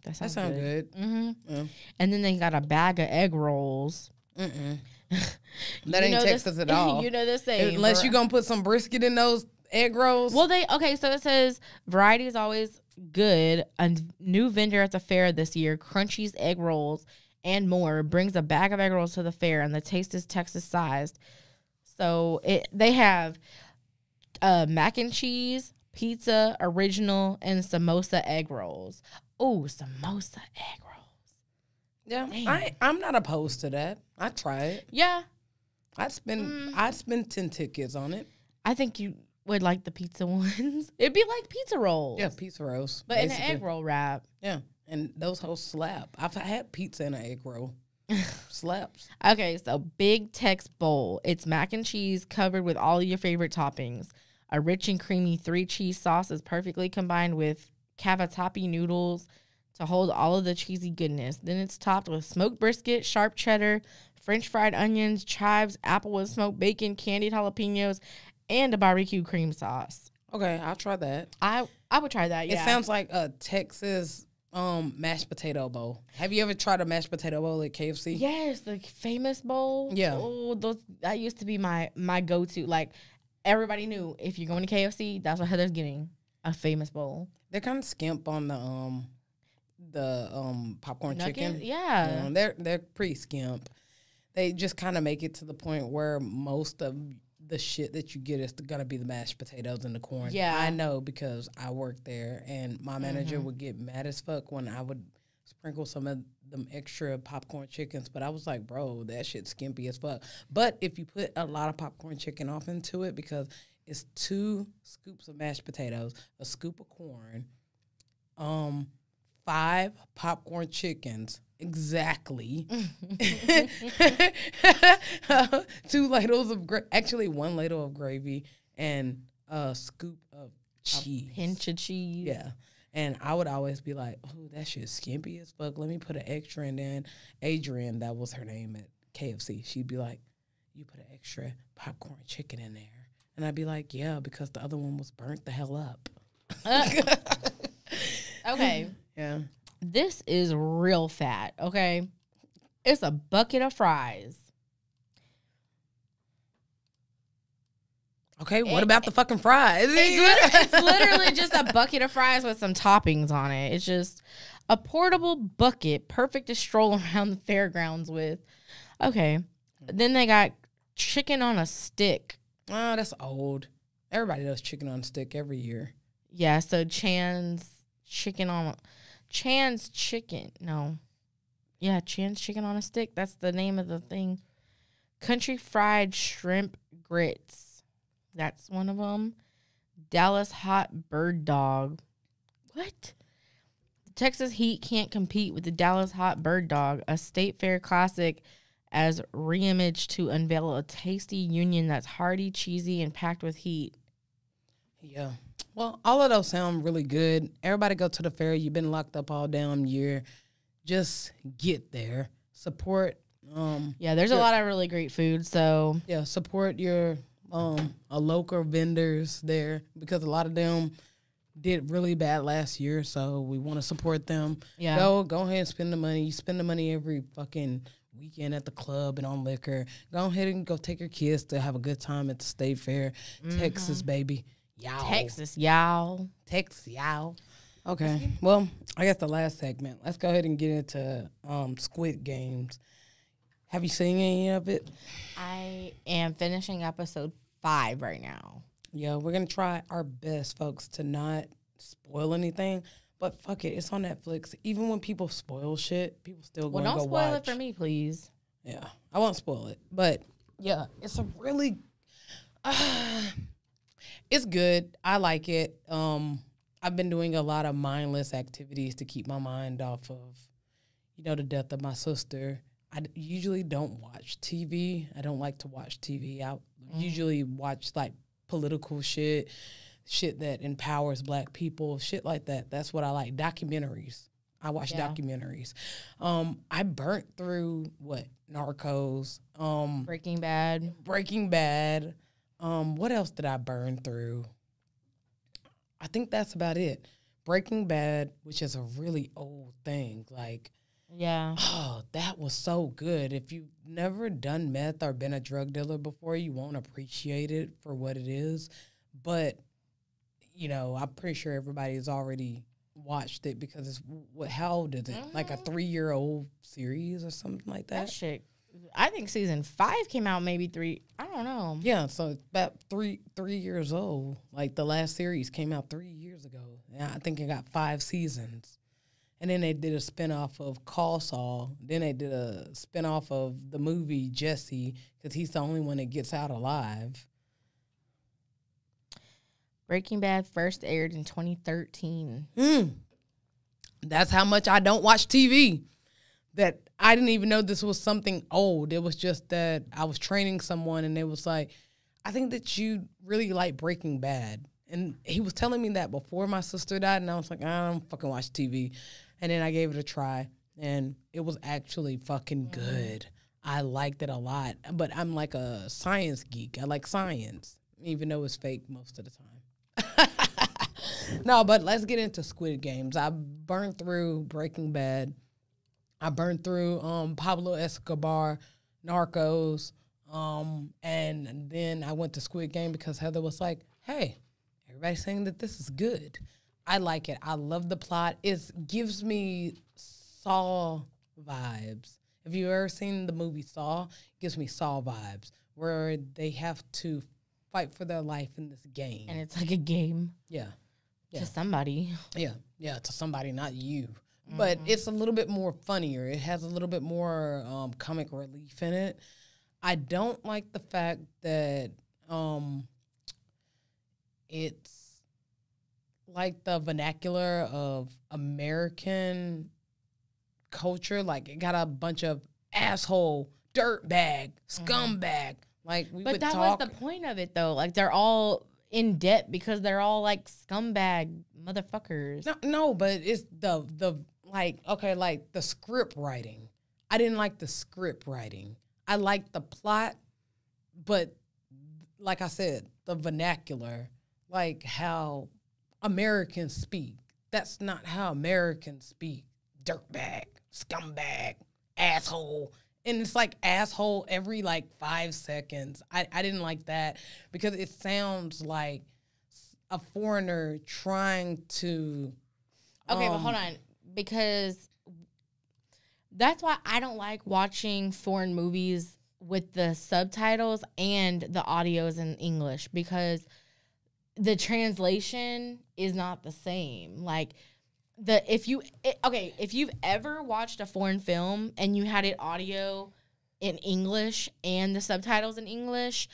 That sounds good. Mm-hmm. Yeah. And then they got a bag of egg rolls. That ain't Texas at all. You know the saying. Unless you're going to put some brisket in those egg rolls. Well, so it says variety is always good. A new vendor at the fair this year, Crunchy's Egg Rolls and more, brings a bag of egg rolls to the fair, and the taste is Texas sized. So they have mac and cheese, pizza, original, and samosa egg rolls. Oh, samosa egg rolls. Yeah, I'm not opposed to that. I'd try it. Yeah. I'd spend 10 tickets on it. I think you would like the pizza ones. It'd be like pizza rolls. Yeah, pizza rolls. But basically in an egg roll wrap. Yeah, and those hoes slap. I've had pizza in an egg roll. Slaps. Okay, so Big Tex Bowl. It's mac and cheese covered with all your favorite toppings. A rich and creamy 3-cheese sauce is perfectly combined with cavatappi noodles to hold all of the cheesy goodness. Then it's topped with smoked brisket, sharp cheddar, French fried onions, chives, applewood smoked bacon, candied jalapenos, and a barbecue cream sauce. Okay, I'll try that. I would try that, yeah. It sounds like a Texas mashed potato bowl. Have you ever tried a mashed potato bowl at KFC? Yes, the famous bowl. Yeah. Oh, that used to be my go-to. Like, everybody knew if you're going to KFC, that's what Heather's getting, a famous bowl. They're kind of skimp on the popcorn Nuggets? chicken. Yeah. You know, they're pretty skimp. They just kind of make it to the point where most of the shit that you get is gonna be the mashed potatoes and the corn. Yeah. I know because I worked there, and my manager would get mad as fuck when I would sprinkle some of them extra popcorn chickens. But I was like, bro, that shit's skimpy as fuck. But if you put a lot of popcorn chicken off into it, because it's 2 scoops of mashed potatoes, a scoop of corn, 5 popcorn chickens, exactly. 2 ladles of actually 1 ladle of gravy and a scoop of cheese. A pinch of cheese. Yeah. And I would always be like, oh, that shit's skimpy as fuck. Let me put an extra. And then Adrian, that was her name at KFC, she'd be like, you put an extra popcorn chicken in there. And I'd be like, yeah, because the other one was burnt the hell up. Okay. Yeah. This is real fat, okay? It's a bucket of fries. Okay, what about the fucking fries? It's literally just a bucket of fries with some toppings on it. It's just a portable bucket, perfect to stroll around the fairgrounds with. Okay. Then they got chicken on a stick. Oh, that's old. Everybody does chicken on a stick every year. Yeah, so Chan's chicken on a stick. That's the name of the thing. Country fried shrimp grits. That's one of them. Dallas hot bird dog. What? The Texas heat can't compete with the Dallas hot bird dog, a state fair classic as reimaged to unveil a tasty union that's hearty, cheesy, and packed with heat. Yeah. Well, all of those sound really good. Everybody go to the fair. You've been locked up all damn year. Just get there. Support. Yeah, there's a lot of really great food. So yeah, support your local vendors there, because a lot of them did really bad last year. So we want to support them. Yeah. Go ahead and spend the money. You spend the money every fucking weekend at the club and on liquor. Go ahead and go take your kids to have a good time at the state fair. Texas, baby. Y'all. Texas, y'all. Texas, y'all. Okay. Well, I guess the last segment. Let's go ahead and get into Squid Games. Have you seen any of it? I am finishing episode 5 right now. Yeah, we're going to try our best, folks, to not spoil anything. But fuck it, it's on Netflix. Even when people spoil shit, people still going to go watch. Well, don't spoil it for me, please. Yeah, I won't spoil it. But, yeah, it's a really... it's good. I like it. I've been doing a lot of mindless activities to keep my mind off of, the death of my sister. I usually don't watch TV. I don't like to watch TV. I usually watch, like, political shit that empowers Black people, shit like that. That's what I like. Documentaries. I watch documentaries. I burnt through, Narcos. Breaking Bad. What else did I burn through? I think that's about it. Breaking Bad, which is a really old thing. Like, yeah. Oh, that was so good. If you've never done meth or been a drug dealer before, you won't appreciate it for what it is. But, I'm pretty sure everybody's already watched it because it's, how old is it? Like a 3-year-old series or something like that? That shit. I think season 5 came out maybe 3. I don't know. Yeah, so it's about 3 years old. Like the last series came out 3 years ago. And I think it got 5 seasons. And then they did a spinoff of Call Saul. Then they did a spinoff of the movie Jesse, because he's the only one that gets out alive. Breaking Bad first aired in 2013. That's how much I don't watch TV. That I didn't even know this was something old. It was just that I was training someone, and it was like, I think that you really like Breaking Bad. And he was telling me that before my sister died, and I was like, I don't fucking watch TV. And then I gave it a try, and it was actually fucking good. I liked it a lot. But I'm like a science geek. I like science, even though it's fake most of the time. No, but let's get into Squid Games. I burned through Breaking Bad. I burned through Pablo Escobar, Narcos. And then I went to Squid Game because Heather was like, hey, everybody's saying that this is good. I like it. I love the plot. It gives me Saw vibes. Have you ever seen the movie Saw? It gives me Saw vibes where they have to fight for their life in this game. And it's like a game. Yeah. To somebody. Yeah, to somebody, not you. But it's a little bit more funnier. It has a little bit more comic relief in it. I don't like the fact that it's like the vernacular of American culture. Like, it got a bunch of asshole, dirtbag, scumbag. Like, we would talk. But that was the point of it, though. Like, they're all in debt because they're all like scumbag motherfuckers. No, but it's the like, okay, like the script writing. I didn't like the script writing. I liked the plot, but like I said, the vernacular, like how Americans speak. That's not how Americans speak. Dirtbag, scumbag, asshole. And it's like asshole every like 5 seconds. I didn't like that because it sounds like a foreigner trying to. Okay, but hold on. Because that's why I don't like watching foreign movies with the subtitles and the audios in English, because the translation is not the same. Like, if you've ever watched a foreign film and you had it audio in English and the subtitles in English,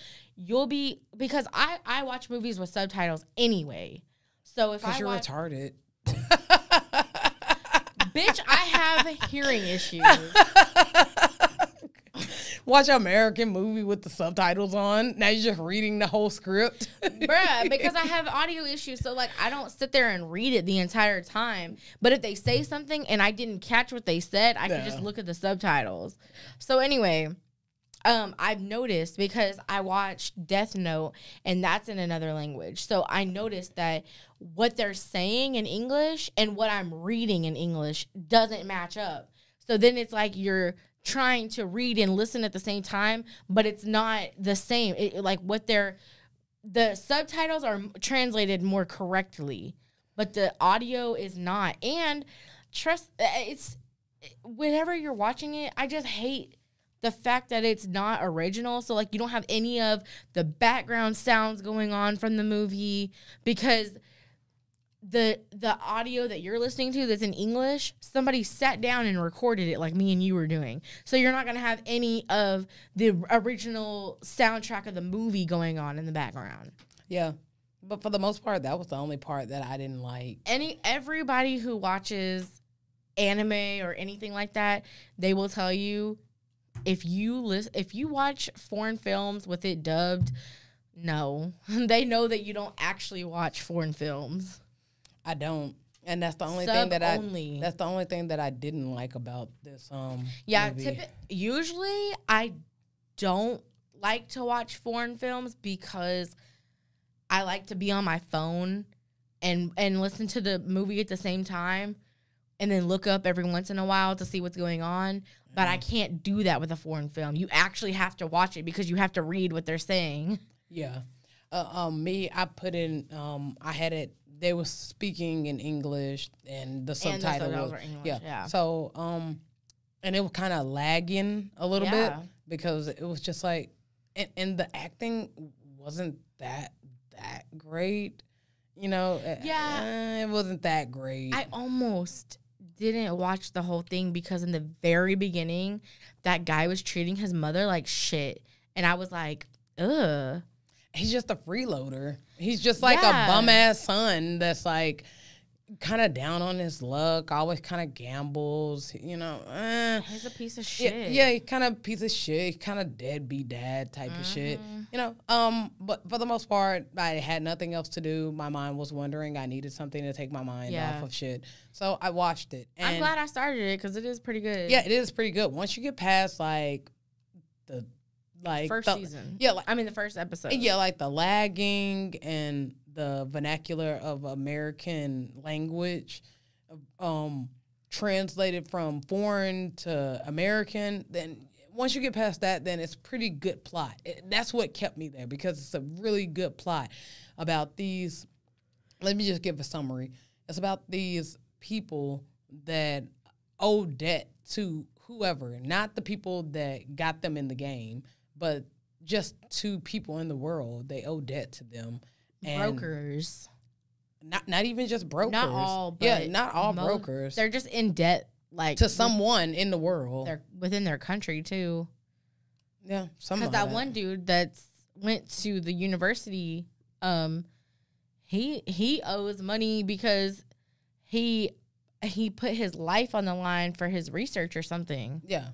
because I watch movies with subtitles anyway. So if you're retarded. Bitch, I have hearing issues. Watch an American movie with the subtitles on. Now you're just reading the whole script. Bruh, because I have audio issues. So, like, I don't sit there and read it the entire time. But if they say something and I didn't catch what they said, I can just look at the subtitles. So, anyway, I've noticed, because I watched Death Note, and that's in another language. So, I noticed that what they're saying in English and what I'm reading in English doesn't match up. So, then it's like you're trying to read and listen at the same time, but it's not the same. The subtitles are translated more correctly, but the audio is not. And whenever you're watching it, I just hate the fact that it's not original. So, like, you don't have any of the background sounds going on from the movie, because the audio that you're listening to that's in English, somebody sat down and recorded it like me and you were doing. So you're not going to have any of the original soundtrack of the movie going on in the background. Yeah. But for the most part, that was the only part that I didn't like. Everybody who watches anime or anything like that, they will tell you, if you watch foreign films with it dubbed, no. They know that you don't actually watch foreign films. I don't, and that's the only thing that I didn't like about this movie. Usually I don't like to watch foreign films because I like to be on my phone and listen to the movie at the same time, and then look up every once in a while to see what's going on. But I can't do that with a foreign film. You actually have to watch it because you have to read what they're saying. Yeah. I put in, I had it, they were speaking in English and the subtitles were English. Yeah. So, and it was kind of lagging a little bit because it was just like, and the acting wasn't that great, you know? Yeah. It wasn't that great. I almost didn't watch the whole thing because in the very beginning, that guy was treating his mother like shit. And I was like, ugh. He's just a freeloader. He's just like a bum-ass son that's like kind of down on his luck, always kind of gambles, you know. He's a piece of shit. Yeah, he's kind of piece of shit. He's kind of deadbeat dad type of shit, you know. But for the most part, I had nothing else to do. My mind was wandering. I needed something to take my mind off of shit. So I watched it. And I'm glad I started it because it is pretty good. Yeah, it is pretty good. Once you get past like the first season. Yeah, the first episode. Yeah, like the lagging and the vernacular of American language, translated from foreign to American. Then once you get past that, then it's pretty good plot. That's what kept me there, because it's a really good plot about these. Let me just give a summary. It's about these people that owe debt to whoever, not the people that got them in the game, but just to people in the world. They owe debt to them. And Brokers. Not even just brokers. Not all, but not all brokers. They're just in debt, like, to someone in the world. They're within their country too. Yeah, because that one dude that went to the university, he owes money because he put his life on the line for his research or something. Yeah,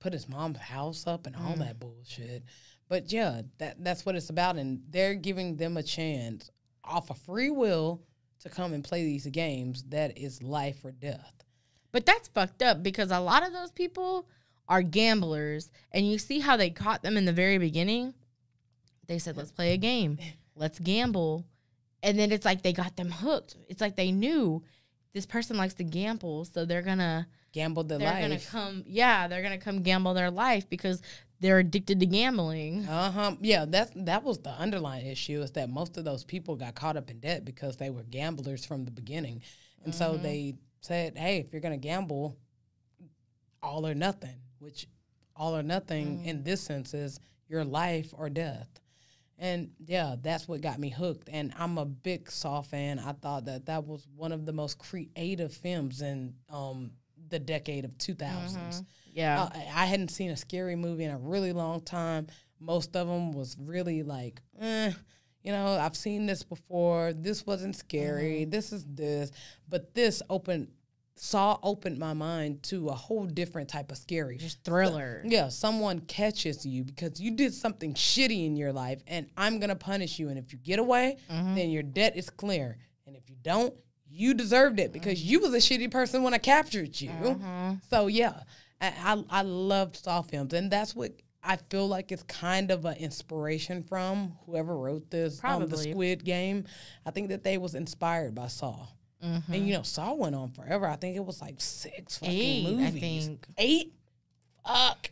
put his mom's house up and all that bullshit. But yeah, that's what it's about, and they're giving them a chance off of free will to come and play these games that is life or death. But that's fucked up, because a lot of those people are gamblers, and you see how they caught them in the very beginning. They said, let's play a game. Let's gamble. And then it's like they got them hooked. It's like they knew this person likes to gamble, so they're going to gamble their life. They're going to come gamble their life because they're addicted to gambling. Yeah, that was the underlying issue, is that most of those people got caught up in debt because they were gamblers from the beginning. And so they said, hey, if you're going to gamble, all or nothing, which all or nothing in this sense is your life or death. And yeah, that's what got me hooked. And I'm a big Saw fan. I thought that was one of the most creative films in the decade of 2000s. Yeah. I hadn't seen a scary movie in a really long time. Most of them was really like, I've seen this before. This wasn't scary. This is this. But this opened my mind to a whole different type of scary. Just thriller. Someone catches you because you did something shitty in your life, and I'm going to punish you. And if you get away, then your debt is clear. And if you don't, you deserved it because you was a shitty person when I captured you. So, yeah, I loved Saw films, and that's what I feel like it's kind of an inspiration from whoever wrote this, the Squid Game. I think that they was inspired by Saw. And, Saw went on forever. I think it was like 6 fucking movies. I think. 8? Fuck.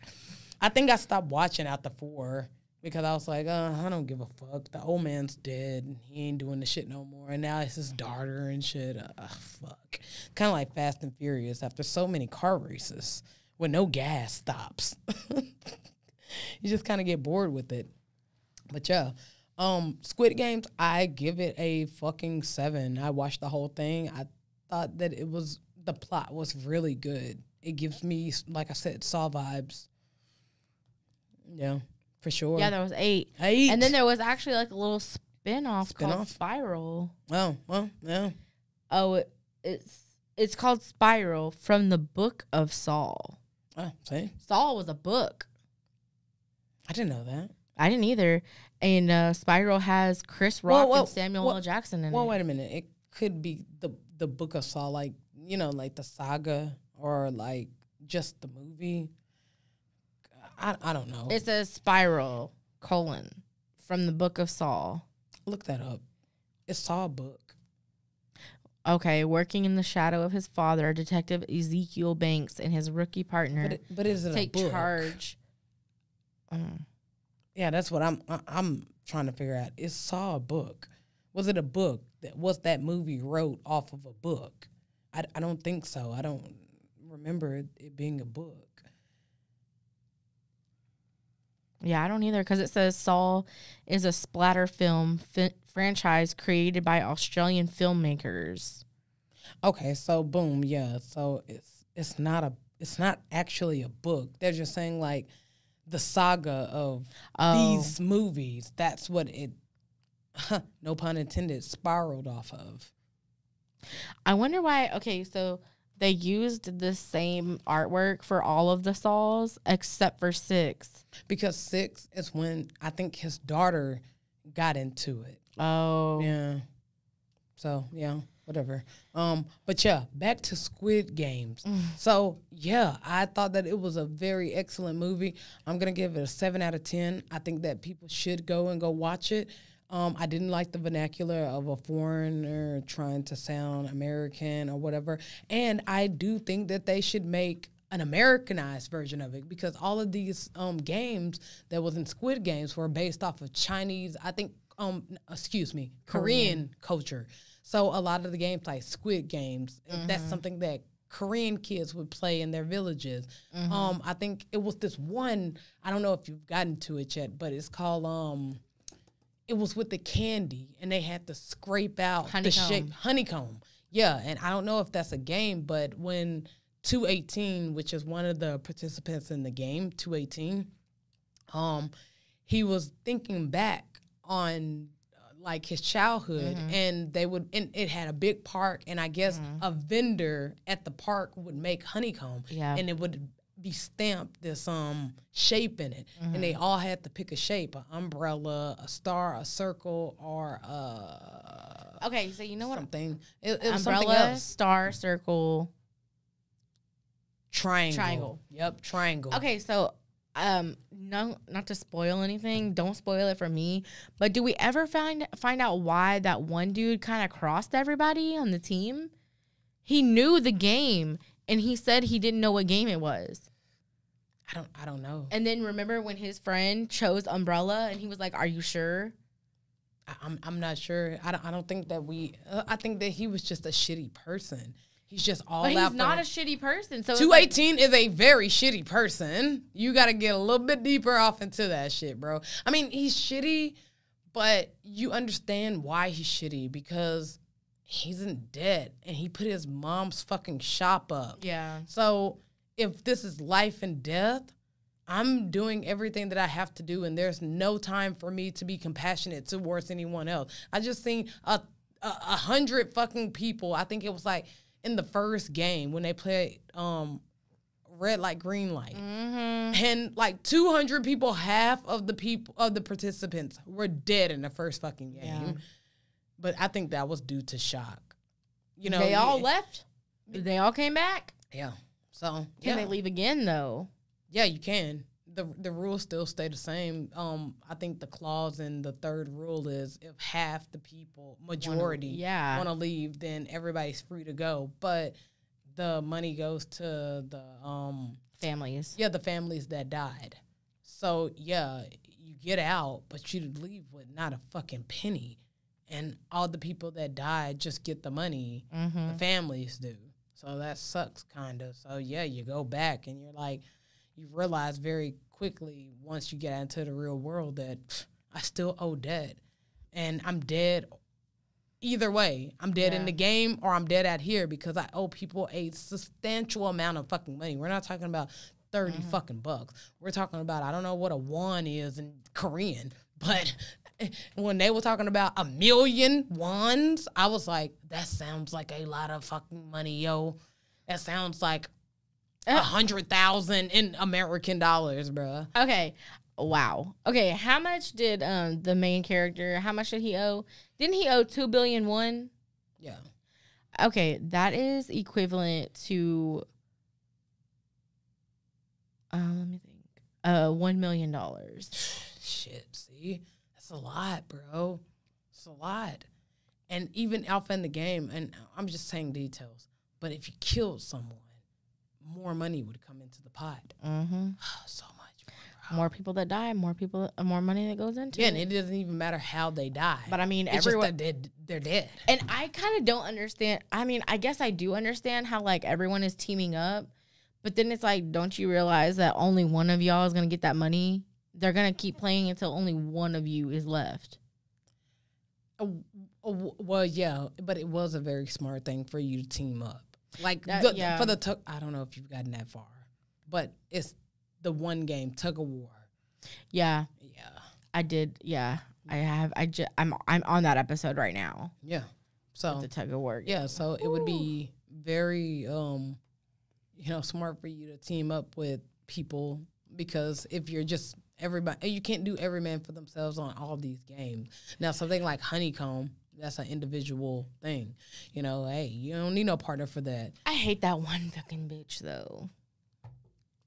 I think I stopped watching after 4 because I was like, I don't give a fuck. The old man's dead. He ain't doing the shit no more. And now it's his daughter and shit. Fuck. Kind of like Fast and Furious after so many car races with no gas stops. You just kind of get bored with it. But yeah. Squid Games, I give it a fucking 7. I watched the whole thing. I thought that the plot was really good. It gives me, like I said, Saw vibes. Yeah, for sure. Yeah, there was 8. And then there was actually like a little spin-off called Spiral. Oh, well, yeah. Oh, it's called Spiral from the Book of Saul. Oh, see? Saul was a book. I didn't know that. I didn't either. And Spiral has Chris Rock and Samuel L. Jackson in it. Well, wait a minute. It could be the Book of Saul, like, like the saga or like just the movie. I don't know. It says Spiral, from the Book of Saul. Look that up. It's Saw a book. Okay, working in the shadow of his father, Detective Ezekiel Banks and his rookie partner but is it take a book? Charge. Yeah, that's what I'm trying to figure out. Is Saw a book? Was it a book? Was that movie wrote off of a book? I don't think so. I don't remember it being a book. Yeah, I don't either, because it says Saw is a splatter film franchise created by Australian filmmakers. Okay, so boom, yeah. So it's not actually a book. They're just saying like the saga of these movies. That's what it, no pun intended, spiraled off of. I wonder why. Okay, so they used the same artwork for all of the Saws except for 6. Because 6 is when I think his daughter got into it. Oh. Yeah. So, yeah, whatever. But yeah, back to Squid Games. So, yeah, I thought that it was a very excellent movie. I'm going to give it a 7 out of 10. I think that people should go watch it. I didn't like the vernacular of a foreigner trying to sound American or whatever. And I do think that they should make an Americanized version of it, because all of these games that was in Squid Games were based off of Chinese, I think, Korean culture. So a lot of the games like Squid Games, that's something that Korean kids would play in their villages. I think it was this one, I don't know if you've gotten to it yet, but it's called, it was with the candy, and they had to scrape out the shape. Honeycomb. Yeah, and I don't know if that's a game, but when 218, which is one of the participants in the game, 218, he was thinking back on like his childhood, and it had a big park, and I guess a vendor at the park would make honeycomb, and it would be stamped this shape in it, and they all had to pick a shape: an umbrella, a star, a circle, or okay. So you know what? Something. It was umbrella, something else. star, circle, triangle. Yep, triangle. Okay, so no, not to spoil anything. Don't spoil it for me. But do we ever find out why that one dude kind of crossed everybody on the team? He knew the game, and he said he didn't know what game it was. I don't know. And then remember when his friend chose umbrella, and he was like, "Are you sure?" I'm not sure. I don't think that I think that he was just a shitty person. He's just all but out. He's not a shitty person. So 218 is a very shitty person. You got to get a little bit deeper off into that shit, bro. I mean, he's shitty, but you understand why he's shitty, because he's in debt and he put his mom's fucking shop up. Yeah. So if this is life and death, I'm doing everything that I have to do, and there's no time for me to be compassionate towards anyone else. I just seen 100 fucking people. I think it was like in the first game when they played red light, green light, and like 200 people, half of the participants were dead in the first fucking game. Yeah. But I think that was due to shock. You know, they all left. They all came back. Yeah. So can they leave again though? Yeah, you can. The rules still stay the same. I think the clause in the third rule is if half the people, majority, want to leave, then everybody's free to go. But the money goes to the families. Yeah, the families that died. So, yeah, you get out, but you leave with not a fucking penny. And all the people that died just get the money. The families do. So that sucks, kind of. So, yeah, you go back and you're like, you realize very quickly once you get into the real world that I still owe debt. And I'm dead either way. I'm dead in the game or I'm dead out here because I owe people a substantial amount of fucking money. We're not talking about 30 fucking bucks. We're talking about, I don't know what a won is in Korean, but when they were talking about 1 million wons, I was like, that sounds like a lot of fucking money, yo. That sounds like 100,000 in American dollars, bro. Okay. Wow. Okay. How much did the main character? How much did he owe? Didn't he owe 2 billion won? Yeah. Okay, that is equivalent to. Let me think. $1 million. Shit. See, that's a lot, bro. It's a lot. And even Alpha in the game, and I'm just saying details, but if you killed someone, more money would come into the pot. So much more, more people that die, more money that goes into it. And it doesn't even matter how they die. But I mean, it's everyone, just that they're dead. And I kind of don't understand. I mean, I guess I do understand how like everyone is teaming up, but then it's like, don't you realize that only one of y'all is gonna get that money? They're gonna keep playing until only one of you is left. Well, yeah, but it was a very smart thing for you to team up. Like, I don't know if you've gotten that far, but it's the one game, Tug of War. Yeah. Yeah. I did. Yeah. I have. I'm on that episode right now. Yeah. So with the Tug of War game. Yeah. So it would be very, smart for you to team up with people, because if you're just everybody, you can't do every man for themselves on all these games. Now, something like Honeycomb, that's an individual thing. You know, hey, you don't need no partner for that. I hate that one fucking bitch, though.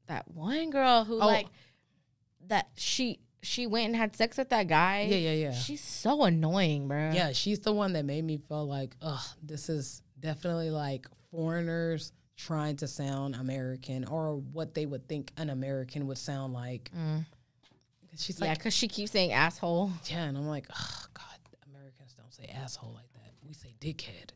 That one girl who, that she went and had sex with that guy. Yeah. She's so annoying, bro. Yeah, she's the one that made me feel like, this is definitely like foreigners trying to sound American or what they would think an American would sound like. She's like, because she keeps saying asshole. Yeah, and I'm like, oh, God, Americans don't say asshole like that. We say dickhead.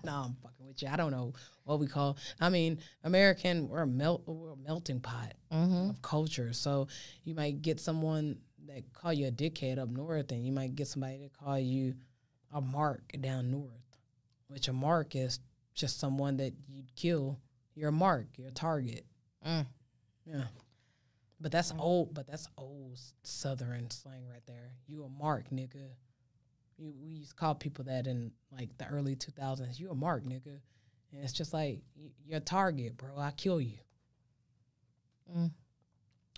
No, I'm fucking with you. I don't know what we call. I mean, American, we're a melting pot of culture. So you might get someone that call you a dickhead up north, and you might get somebody that call you a mark down north, which a mark is just someone that you'd kill. You're a mark. You're a target. Yeah. But that's old. But that's old Southern slang right there. You a mark, nigga. We used to call people that in like the early 2000s. You a mark, nigga, and it's just like you're a target, bro. I kill you.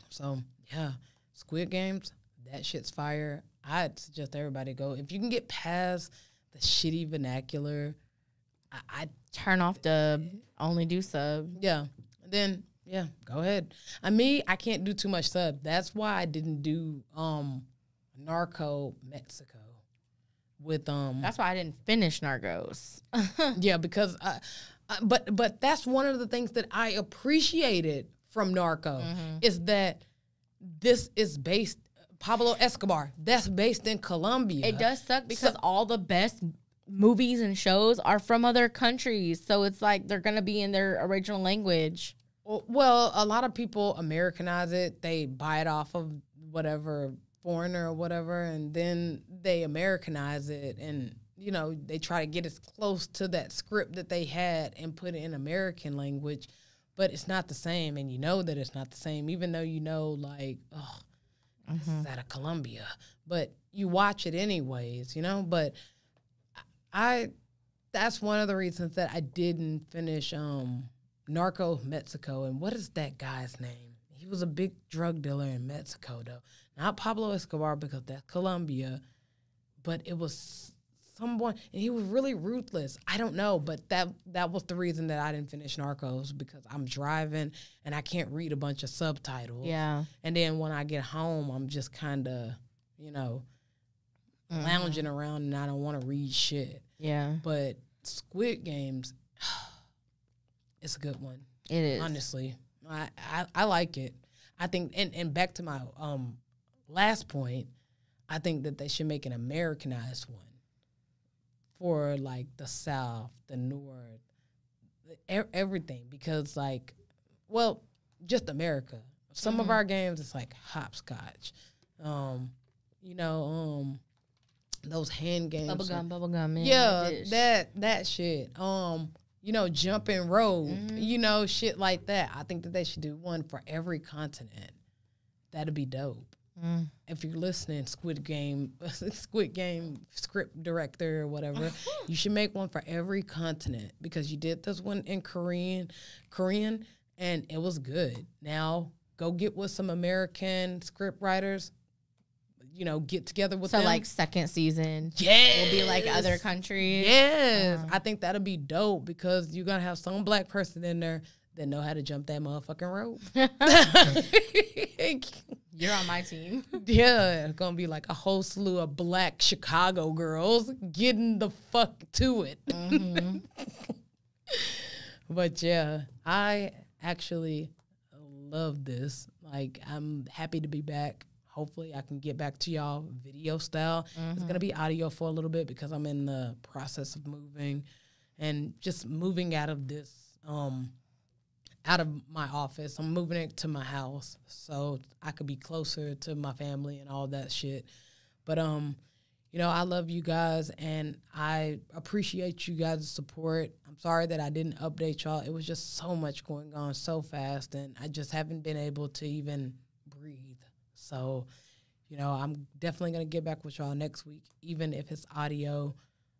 So yeah, Squid Games, that shit's fire. I'd suggest everybody go if you can get past the shitty vernacular. I Turn off the only do sub. Yeah, then. Yeah, go ahead. I can't do too much sub. That's why I didn't do Narco Mexico with That's why I didn't finish Narcos. Yeah, because but that's one of the things that I appreciated from Narco is that this is based Pablo Escobar. That's based in Colombia. It does suck because all the best movies and shows are from other countries, so it's like they're gonna be in their original language. Well, a lot of people Americanize it. They buy it off of whatever foreigner or whatever, and then they Americanize it, and you know they try to get as close to that script that they had and put it in American language, but it's not the same, and you know that it's not the same, even though you know like, oh, this is out of Colombia, but you watch it anyways, you know. But that's one of the reasons that I didn't finish Narco Mexico. And what is that guy's name? He was a big drug dealer in Mexico, though. Not Pablo Escobar, because that's Colombia, but it was someone, and he was really ruthless. I don't know, but that was the reason that I didn't finish Narcos, because I'm driving and I can't read a bunch of subtitles. Yeah. And then when I get home, I'm just kind of, you know, lounging around and I don't want to read shit. Yeah. But Squid Games, it's a good one. It is. Honestly. I like it. I think, and back to my last point, I think that they should make an Americanized one for like the South, the North, everything. Because like, well, just America. Some of our games, it's like hopscotch. You know, those hand games. Bubblegum. Man, yeah, that shit. You know, jumping rope, you know, shit like that. I think that they should do one for every continent. That'd be dope. If you're listening, Squid Game script director or whatever, you should make one for every continent, because you did this one in Korean, and it was good. Now go get with some American script writers. You know, get together with them. So, like, second season will be, like, other countries? Yes. I think that'll be dope, because you're going to have some black person in there that know how to jump that motherfucking rope. You're on my team. Yeah. It's going to be, like, a whole slew of black Chicago girls getting the fuck to it. But, yeah, I actually love this. Like, I'm happy to be back. Hopefully I can get back to y'all video style. It's going to be audio for a little bit, because I'm in the process of moving and just moving out of this, out of my office. I'm moving it to my house so I could be closer to my family and all that shit. But, you know, I love you guys, and I appreciate you guys' support. I'm sorry that I didn't update y'all. It was just so much going on so fast, and I just haven't been able to even breathe. So, you know, I'm definitely going to get back with y'all next week, even if it's audio.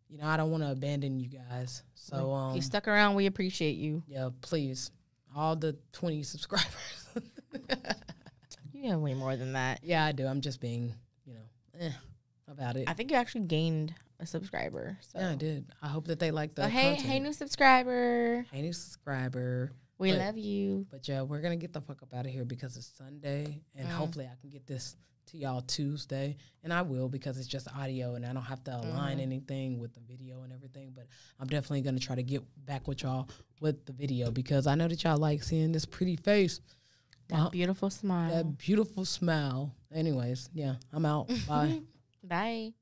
You know, I don't want to abandon you guys. So, you stuck around. We appreciate you. Yeah, please. All the 20 subscribers. You have way more than that. Yeah, I do. I'm just being, you know, about it. I think you actually gained a subscriber. So. Yeah, I did. I hope that they like the hey, content. Hey, new subscriber. Hey, new subscriber. We love you. But yeah, we're going to get the fuck up out of here because it's Sunday. And hopefully I can get this to y'all Tuesday. And I will because it's just audio and I don't have to align anything with the video and everything. But I'm definitely going to try to get back with y'all with the video because I know that y'all like seeing this pretty face. That beautiful smile. That beautiful smile. Anyways, yeah, I'm out. Bye. Bye.